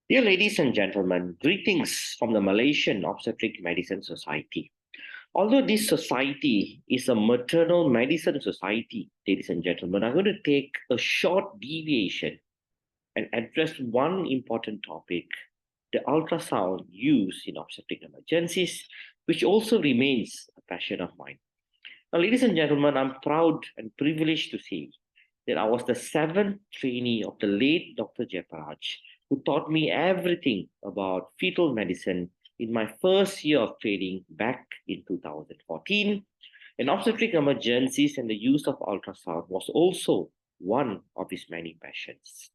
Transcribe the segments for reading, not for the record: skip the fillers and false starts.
Dear ladies and gentlemen, greetings from the Malaysian Obstetric Medicine Society. Although this society is a maternal medicine society, ladies and gentlemen, I'm going to take a short deviation and address one important topic, the ultrasound used in obstetric emergencies, which also remains a passion of mine. Now, ladies and gentlemen, I'm proud and privileged to say that I was the seventh trainee of the late Dr. Jayaparaj, who taught me everything about fetal medicine in my first year of training back in 2014. And obstetric emergencies and the use of ultrasound was also one of his many passions.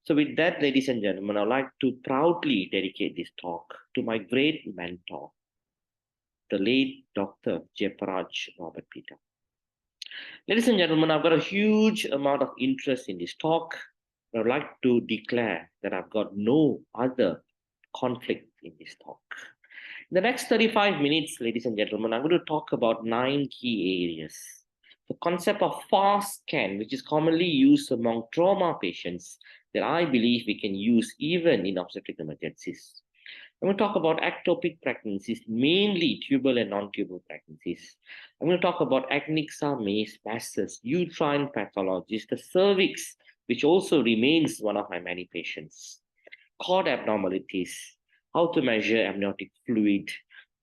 So, with that, ladies and gentlemen, I'd like to proudly dedicate this talk to my great mentor, the late Dr. Jayaparaj Robert Peter. Ladies and gentlemen, I've got a huge amount of interest in this talk. I'd like to declare that I've got no other conflict in this talk. In the next 35 minutes, ladies and gentlemen, I'm going to talk about 9 key areas. The concept of fast scan, which is commonly used among trauma patients, that I believe we can use even in obstetric emergencies. I'm going to talk about ectopic pregnancies, mainly tubal and non-tubal pregnancies. I'm going to talk about acnixa, mace, masses, uterine pathologies, the cervix, which also remains one of my many patients, cord abnormalities, how to measure amniotic fluid,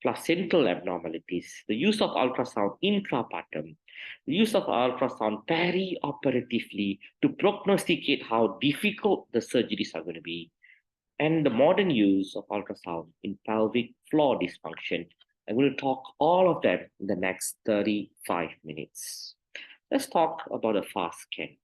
placental abnormalities, the use of ultrasound intrapartum, the use of ultrasound peri-operatively to prognosticate how difficult the surgeries are going to be, and the modern use of ultrasound in pelvic floor dysfunction. I'm going to talk all of that in the next 35 minutes. Let's talk about a fast scan.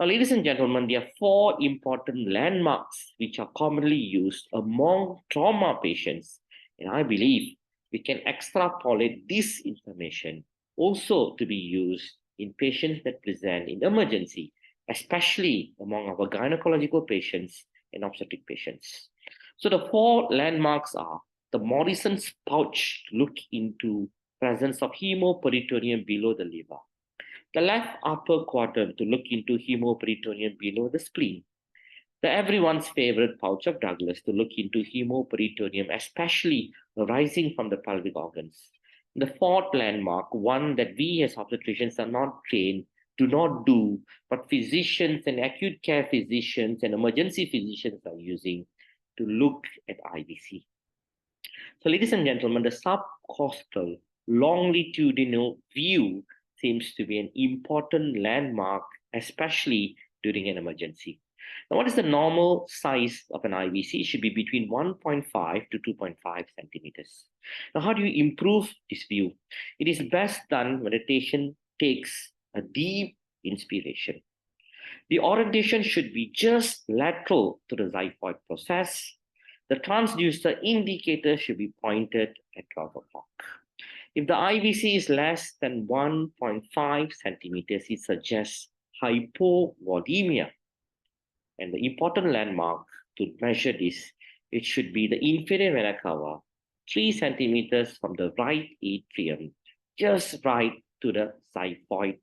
Now, ladies and gentlemen, there are 4 important landmarks which are commonly used among trauma patients, and I believe we can extrapolate this information also to be used in patients that present in emergency, especially among our gynecological patients and obstetric patients. So the 4 landmarks are the Morrison's pouch to look into presence of hemoperitoneum below the liver, the left upper quadrant to look into hemoperitoneum below the spleen, the everyone's favorite pouch of Douglas to look into hemoperitoneum, especially arising from the pelvic organs. The 4th landmark, one that we as obstetricians are not trained, do not do, but physicians and acute care physicians and emergency physicians are using to look at IVC. So, ladies and gentlemen, the subcostal longitudinal view seems to be an important landmark, especially during an emergency. Now, what is the normal size of an IVC? It should be between 1.5 to 2.5 centimeters. Now, how do you improve this view? It is best done when the patient takes a deep inspiration. The orientation should be just lateral to the xiphoid process. The transducer indicator should be pointed at 12 o'clock. If the IVC is less than 1.5 centimeters, it suggests hypovolemia. And the important landmark to measure this, it should be the inferior vena cava, 3 centimeters from the right atrium, just right to the xiphoid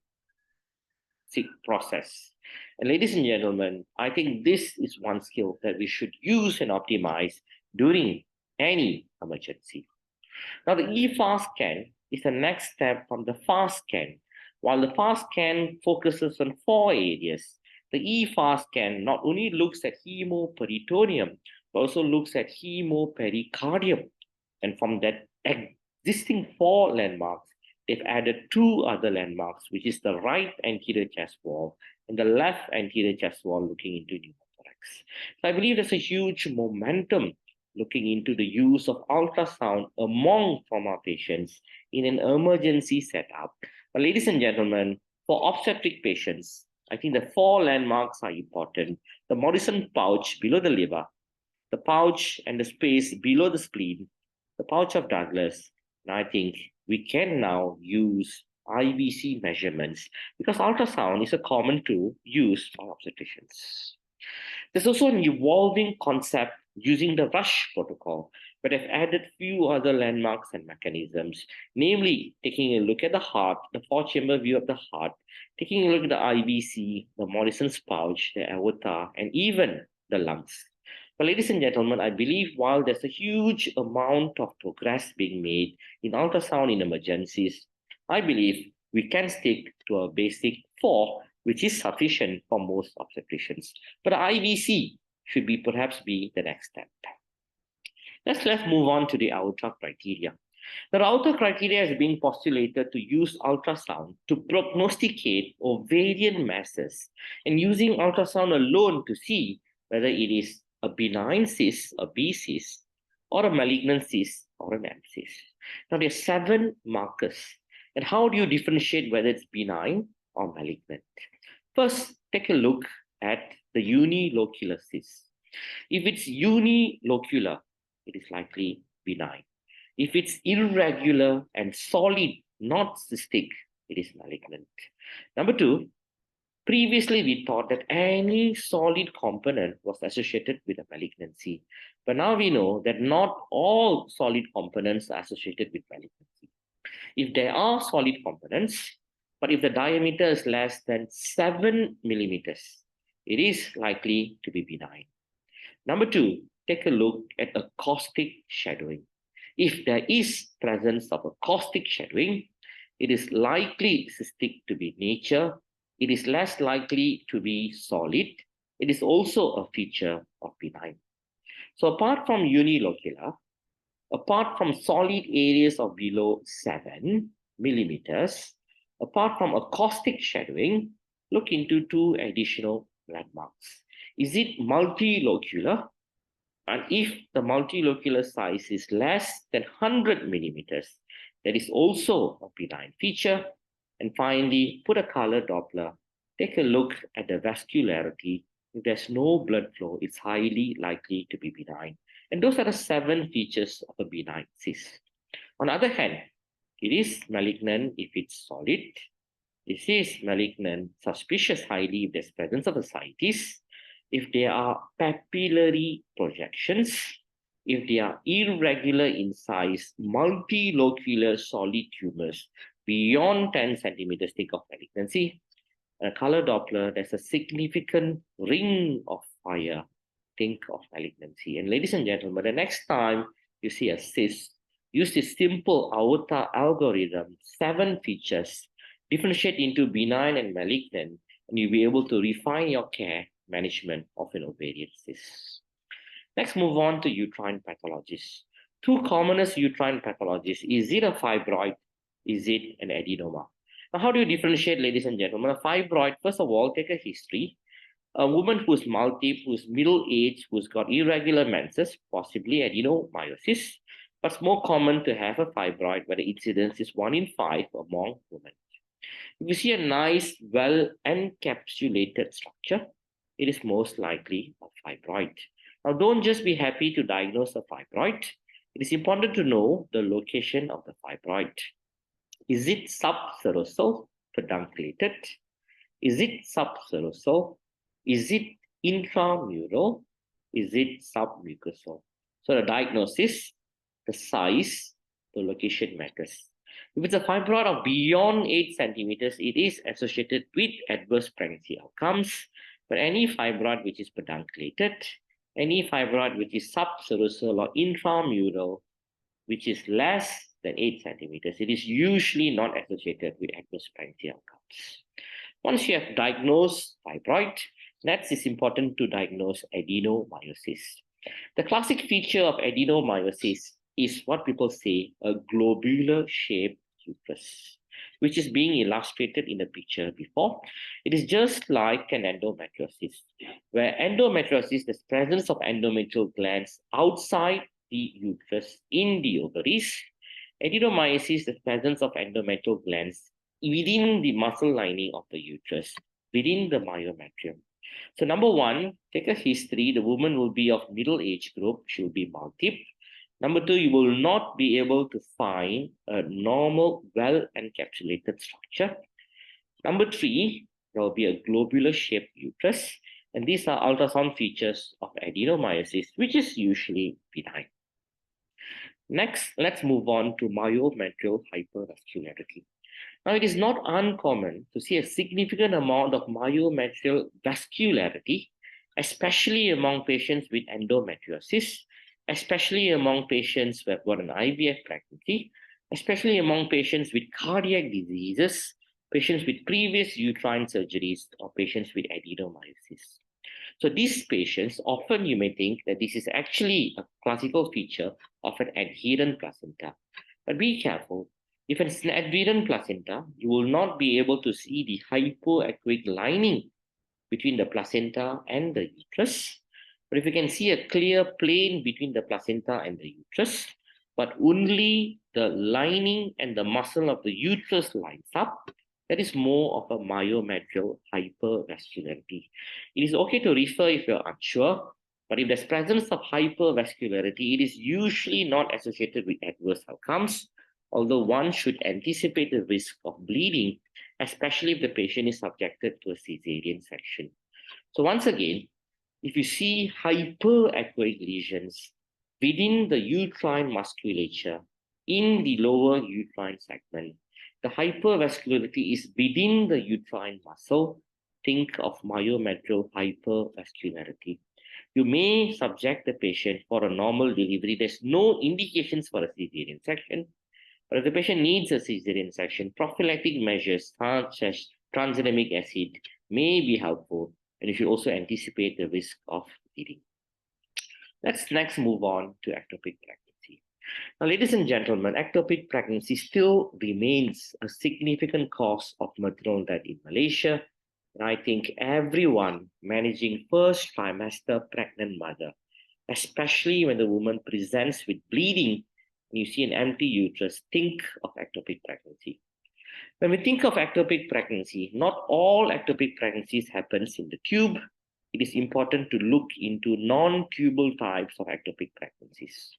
process. And ladies and gentlemen, I think this is one skill that we should use and optimize during any emergency. Now, the e-fast scan is the next step from the fast scan. While the fast scan focuses on 4 areas, the e-fast scan not only looks at hemoperitoneum, but also looks at hemopericardium. And from that existing 4 landmarks, they've added 2 other landmarks, which is the right anterior chest wall and the left anterior chest wall looking into pneumothorax. So I believe there's a huge momentum looking into the use of ultrasound among trauma patients in an emergency setup. But ladies and gentlemen, for obstetric patients, I think the 4 landmarks are important. The Morrison pouch below the liver, the pouch and the space below the spleen, the pouch of Douglas, and I think we can now use IVC measurements because ultrasound is a common tool used by obstetricians. There's also an evolving concept using the RUSH protocol, but I've added few other landmarks and mechanisms, namely taking a look at the heart, the 4-chamber view of the heart, taking a look at the IVC, the Morrison's pouch, the aorta, and even the lungs. But ladies and gentlemen, I believe while there's a huge amount of progress being made in ultrasound in emergencies, I believe we can stick to a basic 4, which is sufficient for most obstetricians. But IVC should be perhaps be the next step. Let's move on to the outer criteria. The outer criteria has been postulated to use ultrasound to prognosticate ovarian masses and using ultrasound alone to see whether it is a benign cyst, a B cyst, or a malignant cyst or an M cyst. Now there are 7 markers. And how do you differentiate whether it's benign or malignant? First, take a look at the unilocular cyst. If it's unilocular, it is likely benign. If it's irregular and solid, not cystic, it is malignant. Number 2, previously we thought that any solid component was associated with a malignancy. But now we know that not all solid components are associated with malignancy. If there are solid components, but if the diameter is less than 7 millimeters, it is likely to be benign. Number 2, take a look at acoustic shadowing. If there is presence of acoustic shadowing, it is likely cystic to be nature. It is less likely to be solid. It is also a feature of benign. So apart from unilocular, apart from solid areas of below 7 millimeters, apart from acoustic shadowing, look into 2 additional landmarks. Is it multilocular? And if the multilocular size is less than 100 millimeters, that is also a benign feature. And finally, put a color Doppler. Take a look at the vascularity. If there's no blood flow, it's highly likely to be benign. And those are the 7 features of a benign cyst. On the other hand, it is malignant if it's solid. This is malignant, suspicious highly if there's presence of ascites. If there are papillary projections, if they are irregular in size, multilocular solid tumors beyond 10 centimeters, think of malignancy. A color Doppler, there's a significant ring of fire, think of malignancy. And ladies and gentlemen, the next time you see a cyst, use this simple aorta algorithm, 7 features, differentiate into benign and malignant, and you'll be able to refine your care management of an ovarian cyst. Let's move on to uterine pathologies. 2 commonest uterine pathologies. Is it a fibroid? Is it an adenoma? Now, how do you differentiate, ladies and gentlemen? A fibroid, first of all, take a history. A woman who's multiple, who's middle-aged, who's got irregular menses, possibly adenomyosis, but it's more common to have a fibroid where the incidence is 1 in 5 among women. If you see a nice, well-encapsulated structure, it is most likely a fibroid. Now, don't just be happy to diagnose a fibroid. It is important to know the location of the fibroid. Is it subserosal, pedunculated? Is it subserosal? Is it intramural? Is it submucosal? So the diagnosis, the size, the location matters. If it's a fibroid of beyond 8 centimeters, it is associated with adverse pregnancy outcomes. But any fibroid which is pedunculated, any fibroid which is subserosal or intramural, which is less than 8 centimeters, it is usually not associated with adverse pregnancy outcomes. Once you have diagnosed fibroid, next is important to diagnose adenomyosis. The classic feature of adenomyosis is what people say a globular-shaped uterus, which is being illustrated in the picture before. It is just like an endometriosis, where endometriosis, the presence of endometrial glands outside the uterus in the ovaries. Adenomyosis, the presence of endometrial glands within the muscle lining of the uterus, within the myometrium. So number 1, take a history. The woman will be of middle age group. She will be multiple. Number 2, you will not be able to find a normal, well-encapsulated structure. Number 3, there will be a globular-shaped uterus. And these are ultrasound features of adenomyosis, which is usually benign. Next, let's move on to myometrial hypervascularity. Now, it is not uncommon to see a significant amount of myometrial vascularity especially among patients with endometriosis, especially among patients who have got an IVF pregnancy, especially among patients with cardiac diseases, patients with previous uterine surgeries, or patients with adenomyosis. So these patients, often you may think that this is actually a classical feature of an adherent placenta. But be careful. If it's an adherent placenta, you will not be able to see the hypoechoic lining between the placenta and the uterus. But if you can see a clear plane between the placenta and the uterus, but only the lining and the muscle of the uterus lines up, that is more of a myometrial hypervascularity. It is okay to refer if you're unsure, but if there's presence of hypervascularity, it is usually not associated with adverse outcomes, although one should anticipate the risk of bleeding, especially if the patient is subjected to a cesarean section. So once again, if you see hyperechoic lesions within the uterine musculature in the lower uterine segment, the hypervascularity is within the uterine muscle. Think of myometrial hypervascularity. You may subject the patient for a normal delivery. There's no indications for a cesarean section. But if the patient needs a cesarean section, prophylactic measures such as tranexamic acid may be helpful, and you should also anticipate the risk of bleeding. Let's next move on to ectopic pregnancy. Now, ladies and gentlemen, ectopic pregnancy still remains a significant cause of maternal death in Malaysia. And I think everyone managing first trimester pregnant mother, especially when the woman presents with bleeding and you see an empty uterus, think of ectopic pregnancy. When we think of ectopic pregnancy, not all ectopic pregnancies happens in the tube. It is important to look into non-tubal types of ectopic pregnancies.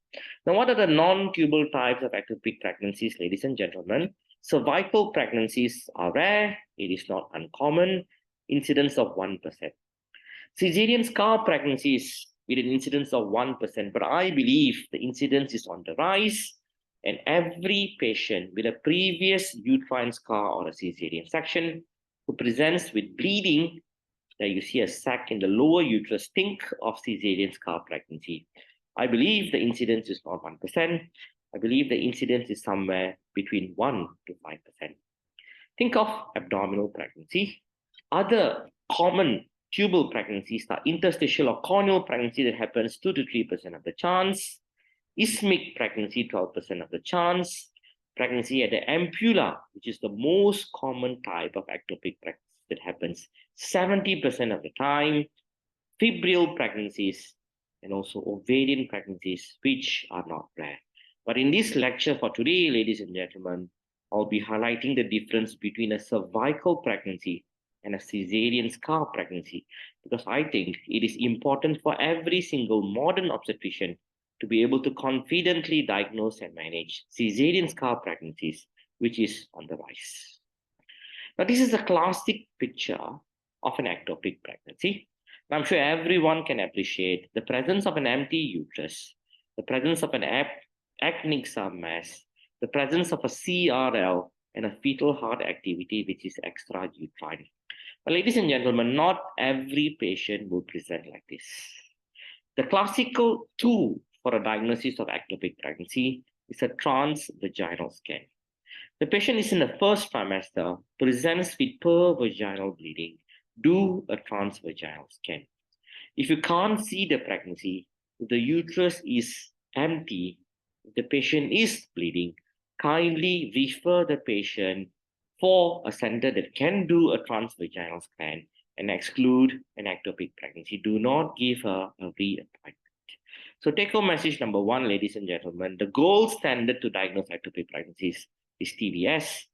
Now, what are the non-tubal types of ectopic pregnancies, ladies and gentlemen? Cervical pregnancies are rare. It is not uncommon. Incidence of 1%. Caesarean scar pregnancies with an incidence of 1%, but I believe the incidence is on the rise, and every patient with a previous uterine scar or a caesarean section who presents with bleeding, that you see a sac in the lower uterus, think of caesarean scar pregnancy. I believe the incidence is not 1%. I believe the incidence is somewhere between 1 to 5%. Think of abdominal pregnancy. Other common tubal pregnancies are interstitial or corneal pregnancy that happens 2 to 3% of the chance, isthmic pregnancy 12% of the chance, pregnancy at the ampulla, which is the most common type of ectopic pregnancy that happens 70% of the time, febrile pregnancies, and also ovarian pregnancies, which are not rare. But in this lecture for today, ladies and gentlemen, I'll be highlighting the difference between a cervical pregnancy and a caesarean scar pregnancy, because I think it is important for every single modern obstetrician to be able to confidently diagnose and manage caesarean scar pregnancies, which is on the rise. Now, this is a classic picture of an ectopic pregnancy. I'm sure everyone can appreciate the presence of an empty uterus, the presence of an actinic submass, the presence of a CRL, and a fetal heart activity, which is extrauterine. But ladies and gentlemen, not every patient will present like this. The classical tool for a diagnosis of ectopic pregnancy is a transvaginal scan. The patient is in the first trimester, presents with pervaginal bleeding. Do a transvaginal scan. If you can't see the pregnancy, if the uterus is empty, if the patient is bleeding, kindly refer the patient for a center that can do a transvaginal scan and exclude an ectopic pregnancy. Do not give her a reappointment. So take home message number 1, ladies and gentlemen, the gold standard to diagnose ectopic pregnancies is TVS.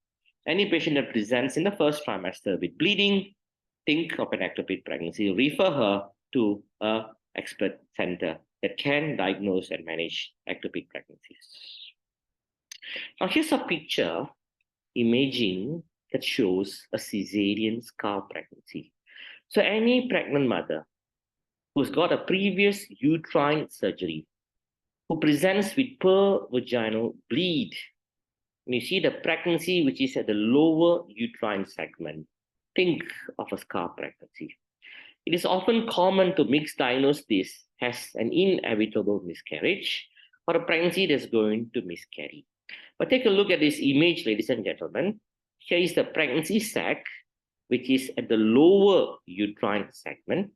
Any patient that presents in the first trimester with bleeding, think of an ectopic pregnancy, refer her to an expert center that can diagnose and manage ectopic pregnancies. Now here's a picture imaging that shows a caesarean scar pregnancy. So any pregnant mother who's got a previous uterine surgery, who presents with pervaginal bleed, and you see the pregnancy which is at the lower uterine segment, think of a scar pregnancy. It is often common to misdiagnose this as an inevitable miscarriage or a pregnancy that's going to miscarry. But take a look at this image, ladies and gentlemen. Here is the pregnancy sac, which is at the lower uterine segment.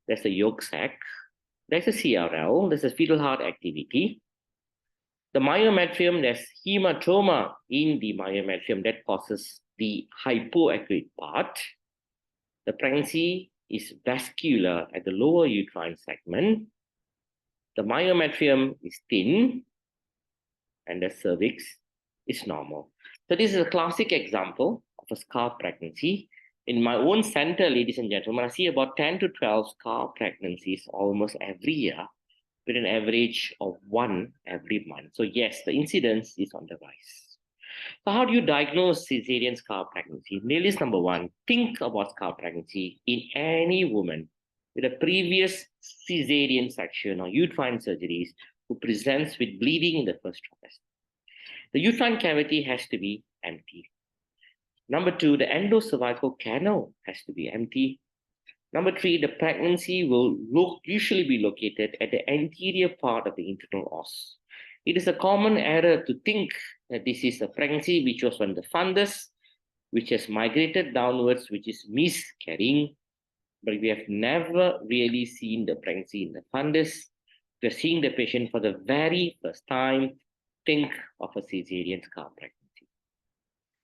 There's a yolk sac. There's a CRL. There's a fetal heart activity. The myometrium, there's hematoma in the myometrium that causes the hypoacute part. The pregnancy is vascular at the lower uterine segment. The myometrium is thin, and the cervix is normal. So this is a classic example of a scar pregnancy. In my own center, ladies and gentlemen, I see about 10 to 12 scar pregnancies almost every year, with an average of 1 every month. So yes, the incidence is on the rise. So how do you diagnose cesarean scar pregnancy? Nail is number 1. Think about scar pregnancy in any woman with a previous cesarean section or uterine surgeries who presents with bleeding in the first trimester. The uterine cavity has to be empty. Number 2, the endocervical canal has to be empty. Number 3, the pregnancy will usually be located at the anterior part of the internal os. It is a common error to think that this is a pregnancy which was on the fundus, which has migrated downwards, which is miscarrying. But we have never really seen the pregnancy in the fundus. We're seeing the patient for the very first time. Think of a cesarean scar pregnancy.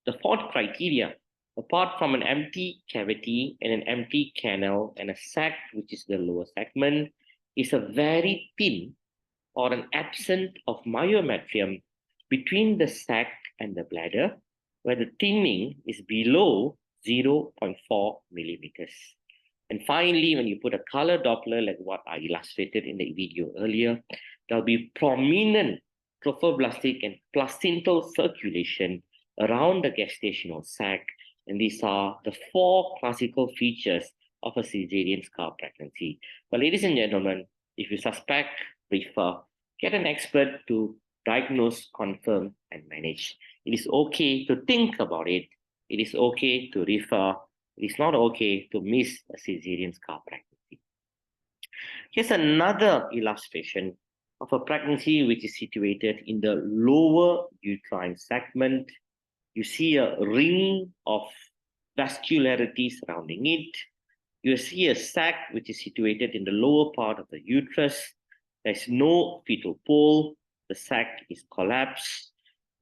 The 4th criteria, apart from an empty cavity and an empty canal and a sac, which is the lower segment, is a very thin or an absence of myometrium between the sac and the bladder, where the thinning is below 0.4 millimeters. And finally, when you put a color Doppler, like what I illustrated in the video earlier, there'll be prominent trophoblastic and placental circulation around the gestational sac. And these are the 4 classical features of a cesarean scar pregnancy. But ladies and gentlemen, if you suspect, refer, get an expert to diagnose, confirm, and manage. It is okay to think about it. It is okay to refer. It is not okay to miss a cesarean scar pregnancy. Here's another illustration of a pregnancy which is situated in the lower uterine segment. You see a ring of vascularity surrounding it. You see a sac which is situated in the lower part of the uterus. There's no fetal pole. The sac is collapsed.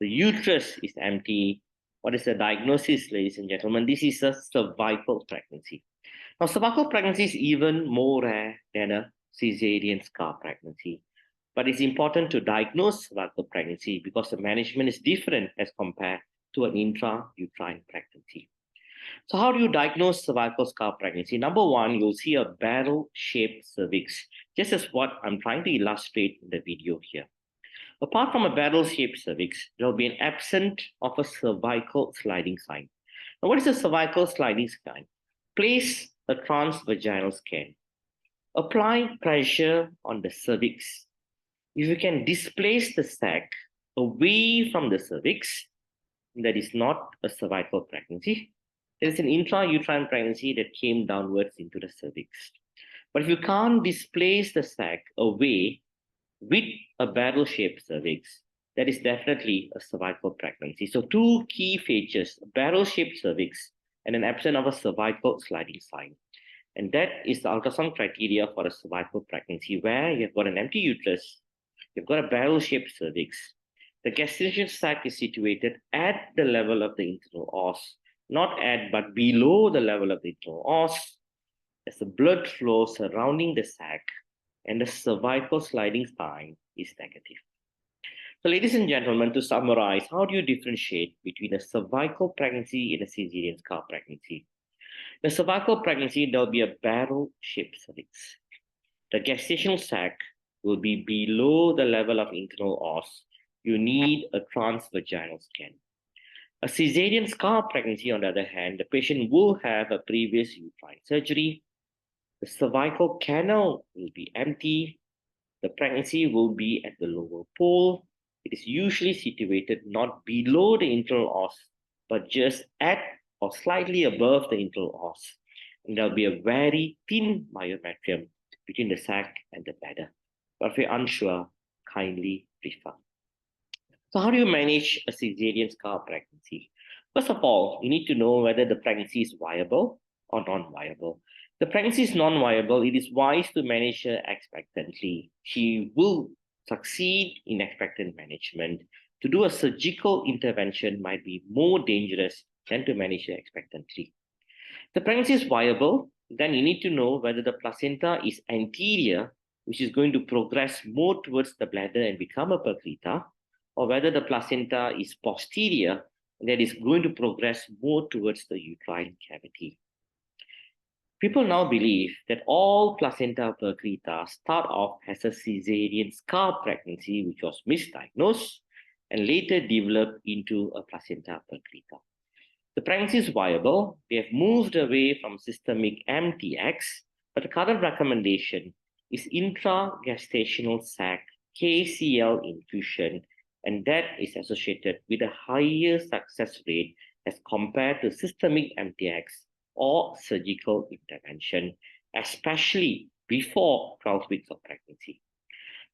The uterus is empty. What is the diagnosis, ladies and gentlemen? This is a cervical pregnancy. Now, cervical pregnancy is even more rare than a cesarean scar pregnancy. But it's important to diagnose cervical pregnancy because the management is different as compared to an intrauterine pregnancy. So how do you diagnose cervical scar pregnancy? Number 1, you'll see a barrel-shaped cervix, just as what I'm trying to illustrate in the video here. Apart from a barrel-shaped cervix, there will be an absence of a cervical sliding sign. Now, what is a cervical sliding sign? Place a transvaginal scan. Apply pressure on the cervix. If you can displace the sac away from the cervix, that is not a cervical pregnancy. There is an intrauterine pregnancy that came downwards into the cervix. But if you can't displace the sac away with a barrel-shaped cervix, that is definitely a cervical pregnancy. So 2 key features, a barrel-shaped cervix and an absence of a cervical sliding sign. And that is the ultrasound criteria for a cervical pregnancy, where you've got an empty uterus, you've got a barrel-shaped cervix. The gestation sac is situated at the level of the internal os, not at, but below the level of the internal os. There's a blood flow surrounding the sac, and the cervical sliding sign is negative. So, ladies and gentlemen, to summarize, how do you differentiate between a cervical pregnancy and a cesarean scar pregnancy? The cervical pregnancy, there'll be a barrel-shaped cervix. The gestational sac will be below the level of internal os. You need a transvaginal scan. A cesarean scar pregnancy, on the other hand, the patient will have a previous uterine surgery. The cervical canal will be empty. The pregnancy will be at the lower pole. It is usually situated not below the internal os, but just at or slightly above the internal os. and there'll be a very thin myometrium between the sac and the bladder. But if you're unsure, kindly refer. So how do you manage a cesarean scar pregnancy? First of all, you need to know whether the pregnancy is viable or non-viable. The pregnancy is non-viable. It is wise to manage her expectantly. She will succeed in expectant management. To do a surgical intervention might be more dangerous than to manage her expectantly. The pregnancy is viable, then you need to know whether the placenta is anterior, which is going to progress more towards the bladder and become a perclita, or whether the placenta is posterior, that is going to progress more towards the uterine cavity. People now believe that all placenta perclita start off as a caesarean scar pregnancy, which was misdiagnosed and later developed into a placenta perclita. The pregnancy is viable. We have moved away from systemic MTX, but the current recommendation is intragestational sac KCL infusion, and that is associated with a higher success rate as compared to systemic MTX or surgical intervention, especially before 12 weeks of pregnancy.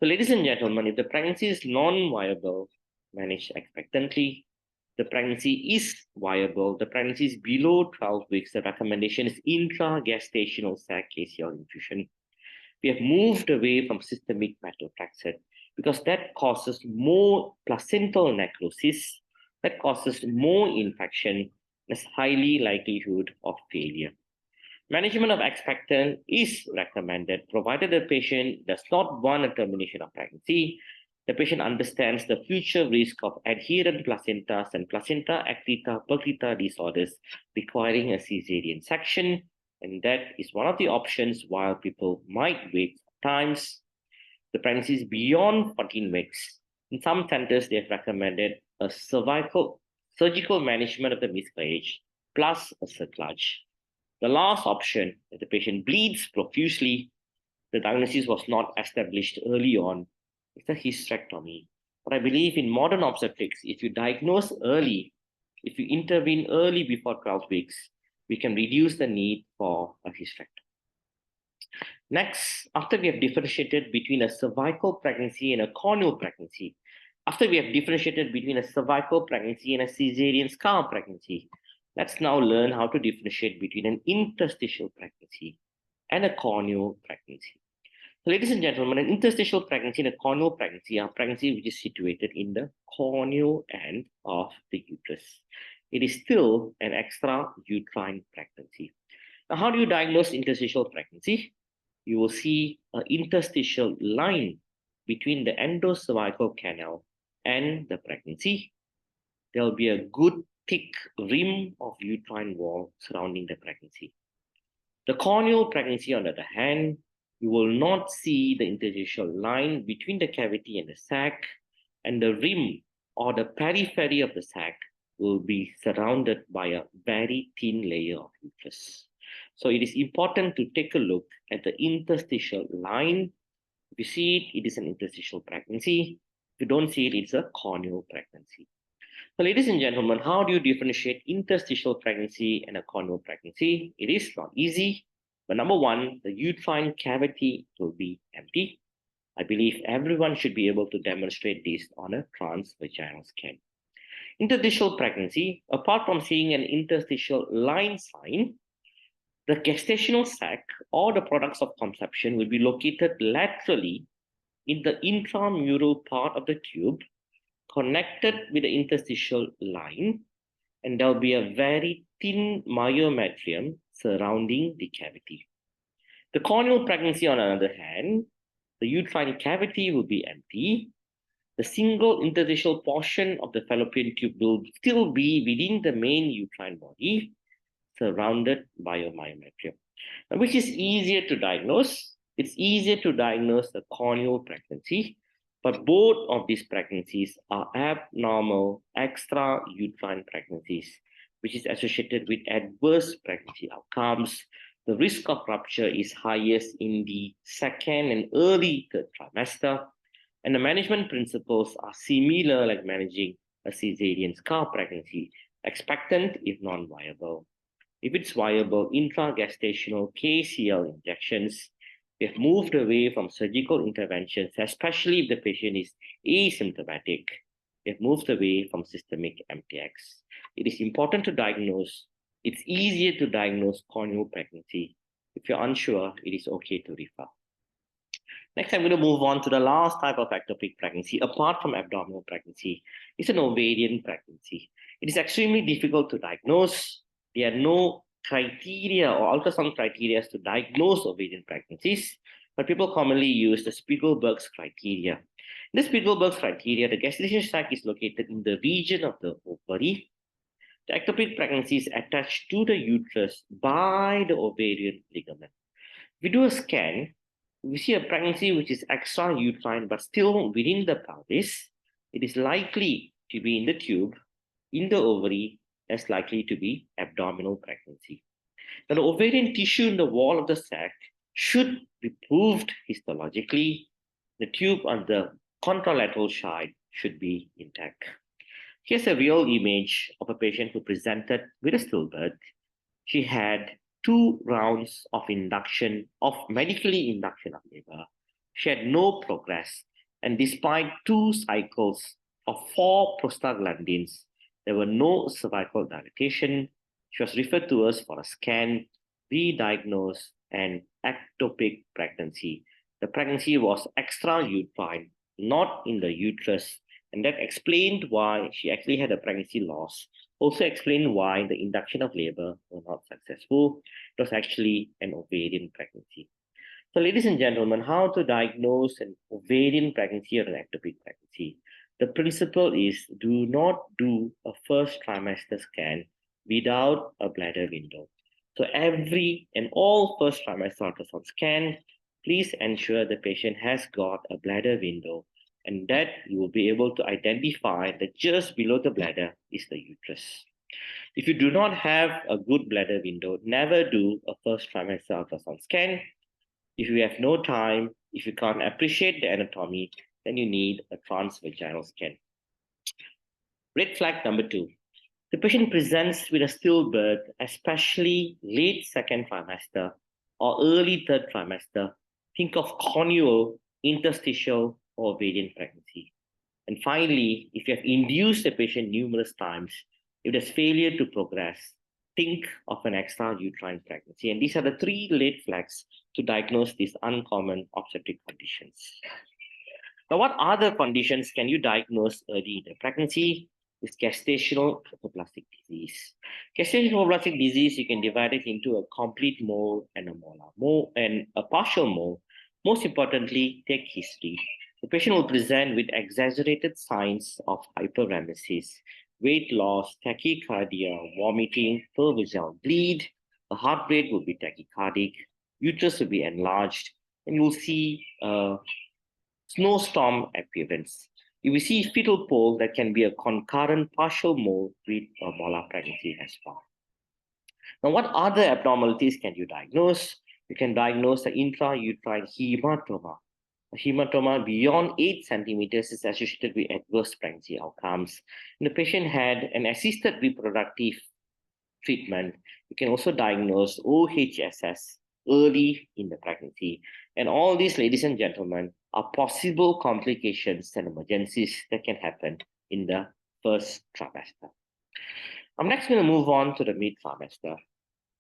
So, ladies and gentlemen, if the pregnancy is non-viable, manage expectantly. The pregnancy is viable, the pregnancy is below 12 weeks, the recommendation is intragestational sac KCL infusion. We have moved away from systemic methotrexate because that causes more placental necrosis, that causes more infection, there's highly likelihood of failure. Management of expectant is recommended, provided the patient does not want a termination of pregnancy. The patient understands the future risk of adherent placentas and placenta actita perclita disorders requiring a caesarean section, and that is one of the options while people might wait times. The pregnancy is beyond 14 weeks. In some centers, they have recommended a cervical surgical management of the miscarriage plus a cerclage. The last option, if the patient bleeds profusely, the diagnosis was not established early on, it's a hysterectomy. But I believe in modern obstetrics, if you diagnose early, if you intervene early before 12 weeks, we can reduce the need for a hysterectomy. Next, after we have differentiated between a cervical pregnancy and a corneal pregnancy, after we have differentiated between a cervical pregnancy and a caesarean scar pregnancy, let's now learn how to differentiate between an interstitial pregnancy and a corneal pregnancy. So, ladies and gentlemen, an interstitial pregnancy and a corneal pregnancy are pregnancy which is situated in the corneal end of the uterus. It is still an extrauterine pregnancy. Now, how do you diagnose interstitial pregnancy? You will see an interstitial line between the endocervical canal and the pregnancy. There will be a good thick rim of uterine wall surrounding the pregnancy. The corneal pregnancy, on the other hand, you will not see the interstitial line between the cavity and the sac, and the rim or the periphery of the sac will be surrounded by a very thin layer of uterus. So it is important to take a look at the interstitial line. If you see it, it is an interstitial pregnancy. If you don't see it, it's a corneal pregnancy. So, ladies and gentlemen, how do you differentiate interstitial pregnancy and a corneal pregnancy? It is not easy. But number one, the uterine cavity will be empty. I believe everyone should be able to demonstrate this on a transvaginal scan. Interstitial pregnancy, apart from seeing an interstitial line sign, the gestational sac or the products of conception will be located laterally in the intramural part of the tube, connected with the interstitial line, and there will be a very thin myometrium surrounding the cavity. The corneal pregnancy, on the other hand, the uterine cavity will be empty. The single interstitial portion of the fallopian tube will still be within the main uterine body, surrounded by a myometrium. Now, which is easier to diagnose? It's easier to diagnose the corneal pregnancy, but both of these pregnancies are abnormal extrauterine pregnancies, which is associated with adverse pregnancy outcomes. The risk of rupture is highest in the second and early third trimester, and the management principles are similar like managing a caesarean scar pregnancy, expectant if non-viable. If it's viable, intragestational KCL injections. We have moved away from surgical interventions, especially if the patient is asymptomatic. We have moved away from systemic MTX. It is important to diagnose. It's easier to diagnose corneal pregnancy. If you're unsure, it is okay to refer. Next, I'm going to move on to the last type of ectopic pregnancy, apart from abdominal pregnancy. It's an ovarian pregnancy. It is extremely difficult to diagnose. There are no criteria or ultrasound criteria to diagnose ovarian pregnancies, but people commonly use the Spiegelberg's criteria. In the Spiegelberg's criteria, the gestation sac is located in the region of the ovary. The ectopic pregnancy is attached to the uterus by the ovarian ligament. We do a scan, we see a pregnancy which is extrauterine but still within the pelvis. It is likely to be in the tube, in the ovary, as likely to be abdominal pregnancy. Now, the ovarian tissue in the wall of the sac should be proved histologically. The tube on the contralateral side should be intact. Here's a real image of a patient who presented with a stillbirth. She had 2 rounds of medically induction of labor. She had no progress, and despite 2 cycles of 4 prostaglandins, there were no cervical dilatation. She was referred to us for a scan, re-diagnosed, and ectopic pregnancy. The pregnancy was extrauterine, not in the uterus, and that explained why she actually had a pregnancy loss. Also explained why the induction of labor was not successful. It was actually an ovarian pregnancy. So, ladies and gentlemen, how to diagnose an ovarian pregnancy or an ectopic pregnancy? The principle is do not do a first trimester scan without a bladder window. So every and all first trimester ultrasound scan, please ensure the patient has got a bladder window, and that you will be able to identify that just below the bladder is the uterus. If you do not have a good bladder window, never do a first trimester ultrasound scan. If you have no time, if you can't appreciate the anatomy, then you need a transvaginal scan. Red flag number 2. The patient presents with a stillbirth, especially late 2nd trimester or early 3rd trimester. Think of corneal, interstitial, or ovarian pregnancy. And finally, if you have induced the patient numerous times, if there's failure to progress, think of an extrauterine pregnancy. And these are the 3 late flags to diagnose these uncommon obstetric conditions. Now, what other conditions can you diagnose early in the pregnancy? Is gestational hypoplastic disease. Gestational hypoplastic disease, you can divide it into a complete mole and a molar mole and a partial mole. Most importantly, take history. The patient will present with exaggerated signs of hyperemesis, weight loss, tachycardia, vomiting, pervaginal bleed. The heart rate will be tachycardic, uterus will be enlarged, and you'll see snowstorm appearance. You will see fetal pole that can be a concurrent partial mole with a molar pregnancy as well. Now, what other abnormalities can you diagnose? You can diagnose the intrauterine hematoma. A hematoma beyond 8 centimeters is associated with adverse pregnancy outcomes. And the patient had an assisted reproductive treatment. You can also diagnose OHSS early in the pregnancy. And all these, ladies and gentlemen, are possible complications and emergencies that can happen in the first trimester. I'm next going to move on to the mid-trimester.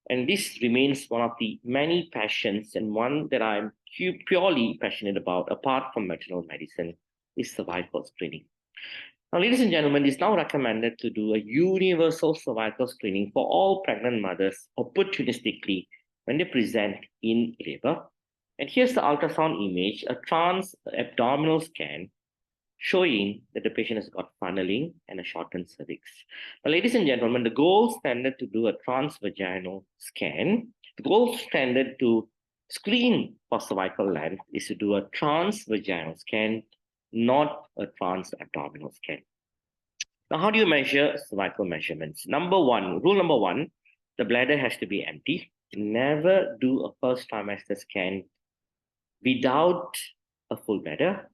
And this remains one of the many passions, and one that I'm purely passionate about, apart from maternal medicine, is cervical screening. Now, ladies and gentlemen, it's now recommended to do a universal cervical screening for all pregnant mothers opportunistically when they present in labor. And here's the ultrasound image, a trans-abdominal scan showing that the patient has got funneling and a shortened cervix. Now, ladies and gentlemen, the gold standard to do a transvaginal scan, the gold standard to screen for cervical length is to do a transvaginal scan, not a trans-abdominal scan. Now, how do you measure cervical measurements? Rule number one, the bladder has to be empty. Never do a first trimester scan without a full bladder.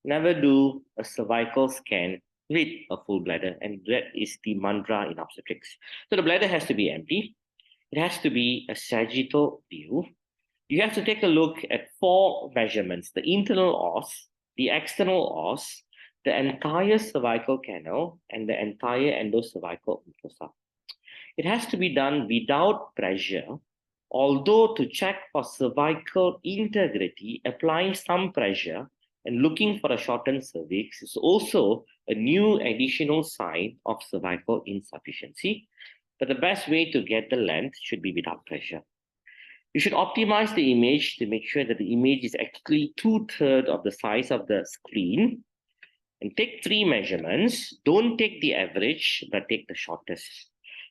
Never do a cervical scan with a full bladder, and that is the mantra in obstetrics. So the bladder has to be empty. It has to be a sagittal view. You have to take a look at 4 measurements: the internal os, the external os, the entire cervical canal, and the entire endocervical mucosa. It has to be done without pressure, although to check for cervical integrity, applying some pressure and looking for a shortened cervix is also a new additional sign of cervical insufficiency. But the best way to get the length should be without pressure. You should optimize the image to make sure that the image is actually 2/3 of the size of the screen, and take 3 measurements. Don't take the average, but take the shortest.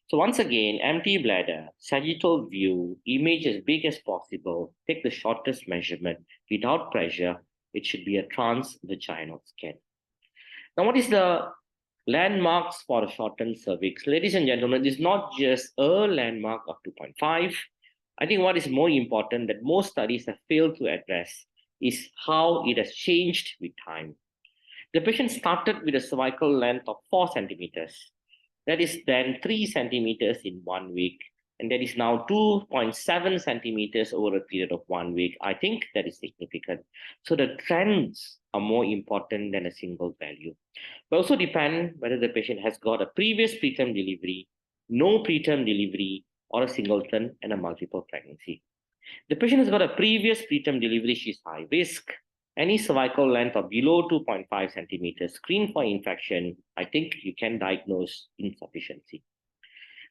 So once again, empty bladder, sagittal view, image as big as possible, take the shortest measurement without pressure. It should be a transvaginal scan. Now, what is the landmarks for a shortened cervix? Ladies and gentlemen, it's not just a landmark of 2.5. I think what is more important that most studies have failed to address is how it has changed with time. The patient started with a cervical length of 4 centimeters. That is then 3 centimeters in 1 week. And that is now 2.7 centimeters over a period of 1 week. I think that is significant. So the trends are more important than a single value. But also depend whether the patient has got a previous preterm delivery, no preterm delivery, or a singleton and a multiple pregnancy. The patient has got a previous preterm delivery, she's high risk. Any cervical length of below 2.5 centimeters, screen for infection, I think you can diagnose insufficiency.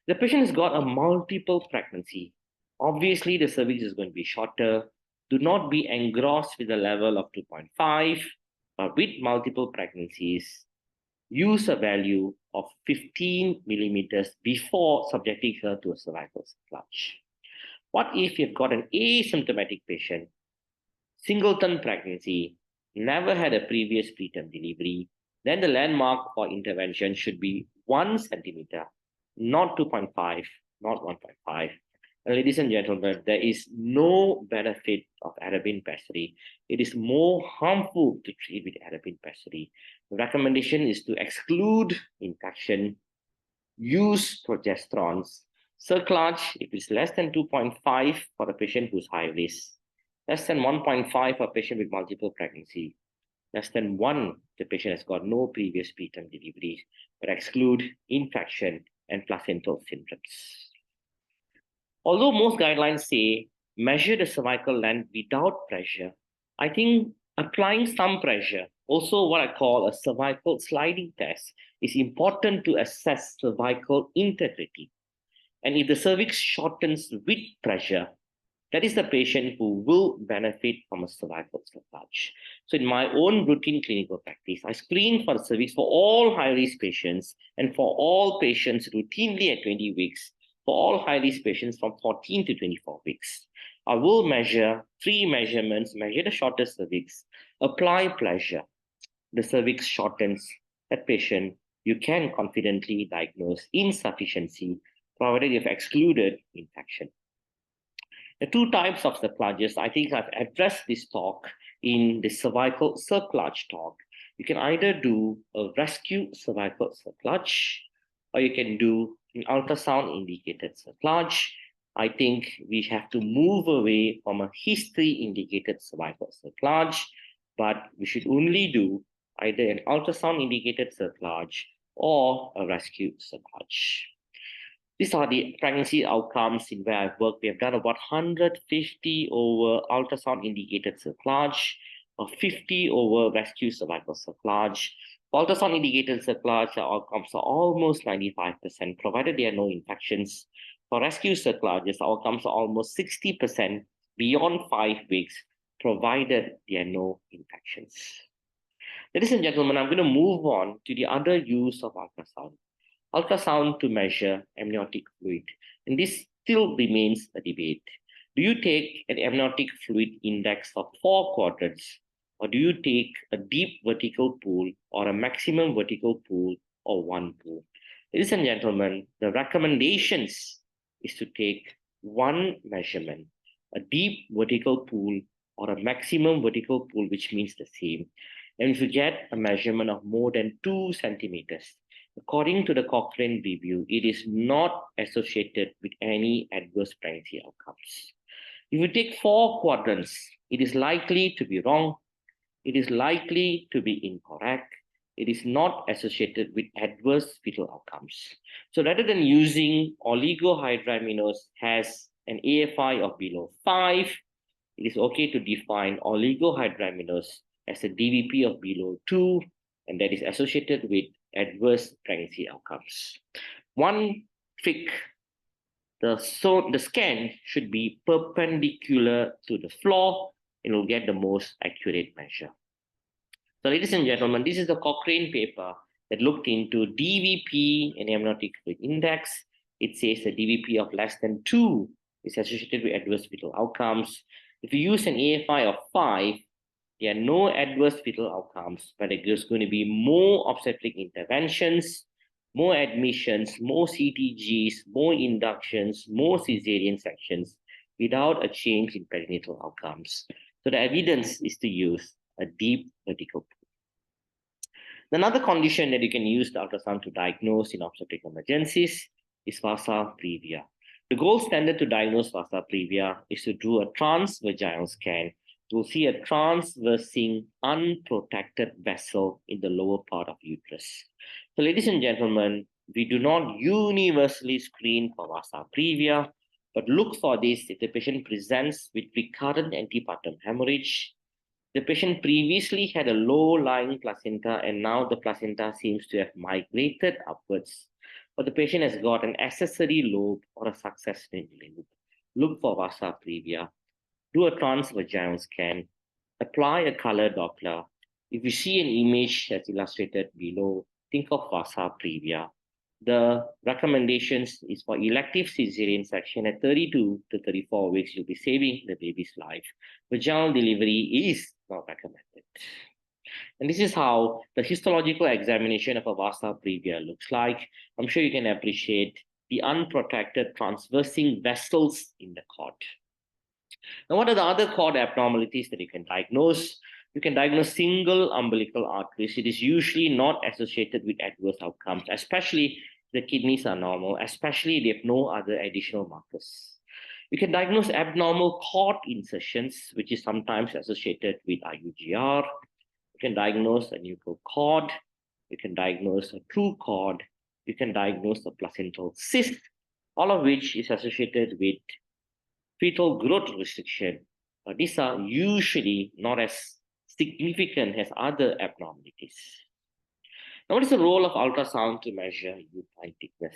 The patient has got a multiple pregnancy. Obviously, the cervix is going to be shorter. Do not be engrossed with the level of 2.5, but with multiple pregnancies, use a value of 15 millimeters before subjecting her to a cervical clutch. What if you've got an asymptomatic patient, singleton pregnancy, never had a previous preterm delivery? Then the landmark for intervention should be 1 centimeter, not 2.5, not 1.5. And ladies and gentlemen, there is no benefit of Arabine pessary. It is more harmful to treat with Arabine pessary. The recommendation is to exclude infection, use progesterones, cerclage if it's less than 2.5 for a patient who's high risk, less than 1.5 for a patient with multiple pregnancy, less than 1 the patient has got no previous preterm deliveries, but exclude infection and placental symptoms. Although most guidelines say measure the cervical length without pressure, I think applying some pressure, also what I call a cervical sliding test, is important to assess cervical integrity. And if the cervix shortens with pressure, that is the patient who will benefit from a cervical cerclage. So in my own routine clinical practice, I screen for the cervix for all high-risk patients and for all patients routinely at 20 weeks, for all high-risk patients from 14 to 24 weeks. I will measure 3 measurements, measure the shortest cervix, apply pressure. The cervix shortens, that patient, you can confidently diagnose insufficiency, provided you've excluded infection. The 2 types of cerclages, I think I've addressed this talk in the cervical cerclage talk. You can either do a rescue cervical cerclage, or you can do an ultrasound indicated cerclage. I think we have to move away from a history indicated cervical cerclage, but we should only do either an ultrasound indicated cerclage or a rescue cerclage. These are the pregnancy outcomes in where I've worked. We have done about 150 over ultrasound indicated cerclage, or 50 over rescue cervical cerclage. For ultrasound indicated cerclage, our outcomes are almost 95%, provided there are no infections. For rescue cerclages, our outcomes are almost 60% beyond 5 weeks, provided there are no infections. Ladies and gentlemen, I'm going to move on to the other use of ultrasound. Ultrasound to measure amniotic fluid. And this still remains a debate. Do you take an amniotic fluid index of 4 quadrants, or do you take a deep vertical pool or a maximum vertical pool or 1 pool? Ladies and gentlemen, the recommendations is to take 1 measurement, a deep vertical pool or a maximum vertical pool, which means the same. And if you get a measurement of more than 2 centimeters, According to the Cochrane review, it is not associated with any adverse pregnancy outcomes. If you take 4 quadrants, it is likely to be wrong, it is likely to be incorrect, it is not associated with adverse fetal outcomes. So rather than using oligohydramnios has an AFI of below 5, it is okay to define oligohydramnios as a DVP of below 2, and that is associated with adverse pregnancy outcomes. One trick, the scan should be perpendicular to the floor, and you'll get the most accurate measure. So ladies and gentlemen, this is the Cochrane paper that looked into DVP and amniotic fluid index. It says a DVP of less than 2 is associated with adverse fetal outcomes. If you use an AFI of 5, there are no adverse fetal outcomes, but there's going to be more obstetric interventions, more admissions, more CTGs, more inductions, more cesarean sections without a change in perinatal outcomes. So the evidence is to use a deep vertical pool. Another condition that you can use the ultrasound to diagnose in obstetric emergencies is vasa previa. The gold standard to diagnose vasa previa is to do a transvaginal scan. You'll see a transversing unprotected vessel in the lower part of uterus. So ladies and gentlemen, we do not universally screen for vasa previa, but look for this if the patient presents with recurrent antepartum hemorrhage, the patient previously had a low-lying placenta and now the placenta seems to have migrated upwards, or the patient has got an accessory lobe or a successional lobe. Look for vasa previa. Do a transvaginal scan. Apply a color Doppler. If you see an image that's illustrated below, think of vasa previa. The recommendations is for elective cesarean section at 32 to 34 weeks. You'll be saving the baby's life. Vaginal delivery is not recommended. And this is how the histological examination of a vasa previa looks like. I'm sure you can appreciate the unprotected transversing vessels in the cord. Now, what are the other cord abnormalities that you can diagnose? You can diagnose single umbilical arteries. It is usually not associated with adverse outcomes, especially the kidneys are normal, especially if they have no other additional markers. You can diagnose abnormal cord insertions, which is sometimes associated with IUGR. You can diagnose a nuchal cord. You can diagnose a true cord. You can diagnose a placental cyst, all of which is associated with fetal growth restriction. These are usually not as significant as other abnormalities. Now, what is the role of ultrasound to measure uterine thickness?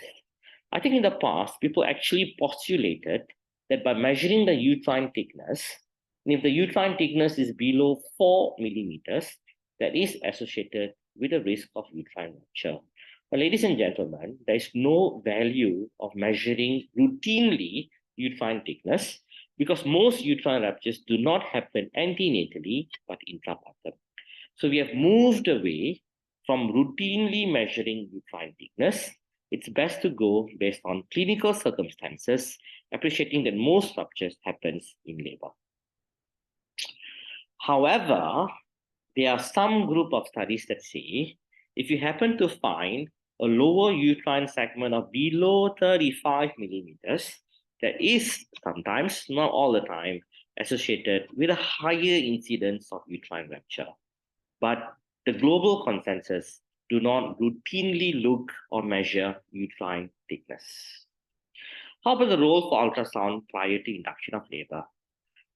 I think in the past, people actually postulated that by measuring the uterine thickness, and if the uterine thickness is below 4 millimeters, that is associated with a risk of uterine rupture. But ladies and gentlemen, there is no value of measuring routinely uterine thickness because most uterine ruptures do not happen antenatally but intrapartum. So we have moved away from routinely measuring uterine thickness. It's best to go based on clinical circumstances, appreciating that most ruptures happens in labor. However, there are some group of studies that say if you happen to find a lower uterine segment of below 35 millimeters, that is sometimes, not all the time, associated with a higher incidence of uterine rupture. But the global consensus do not routinely look or measure uterine thickness. How about the role for ultrasound prior to induction of labor?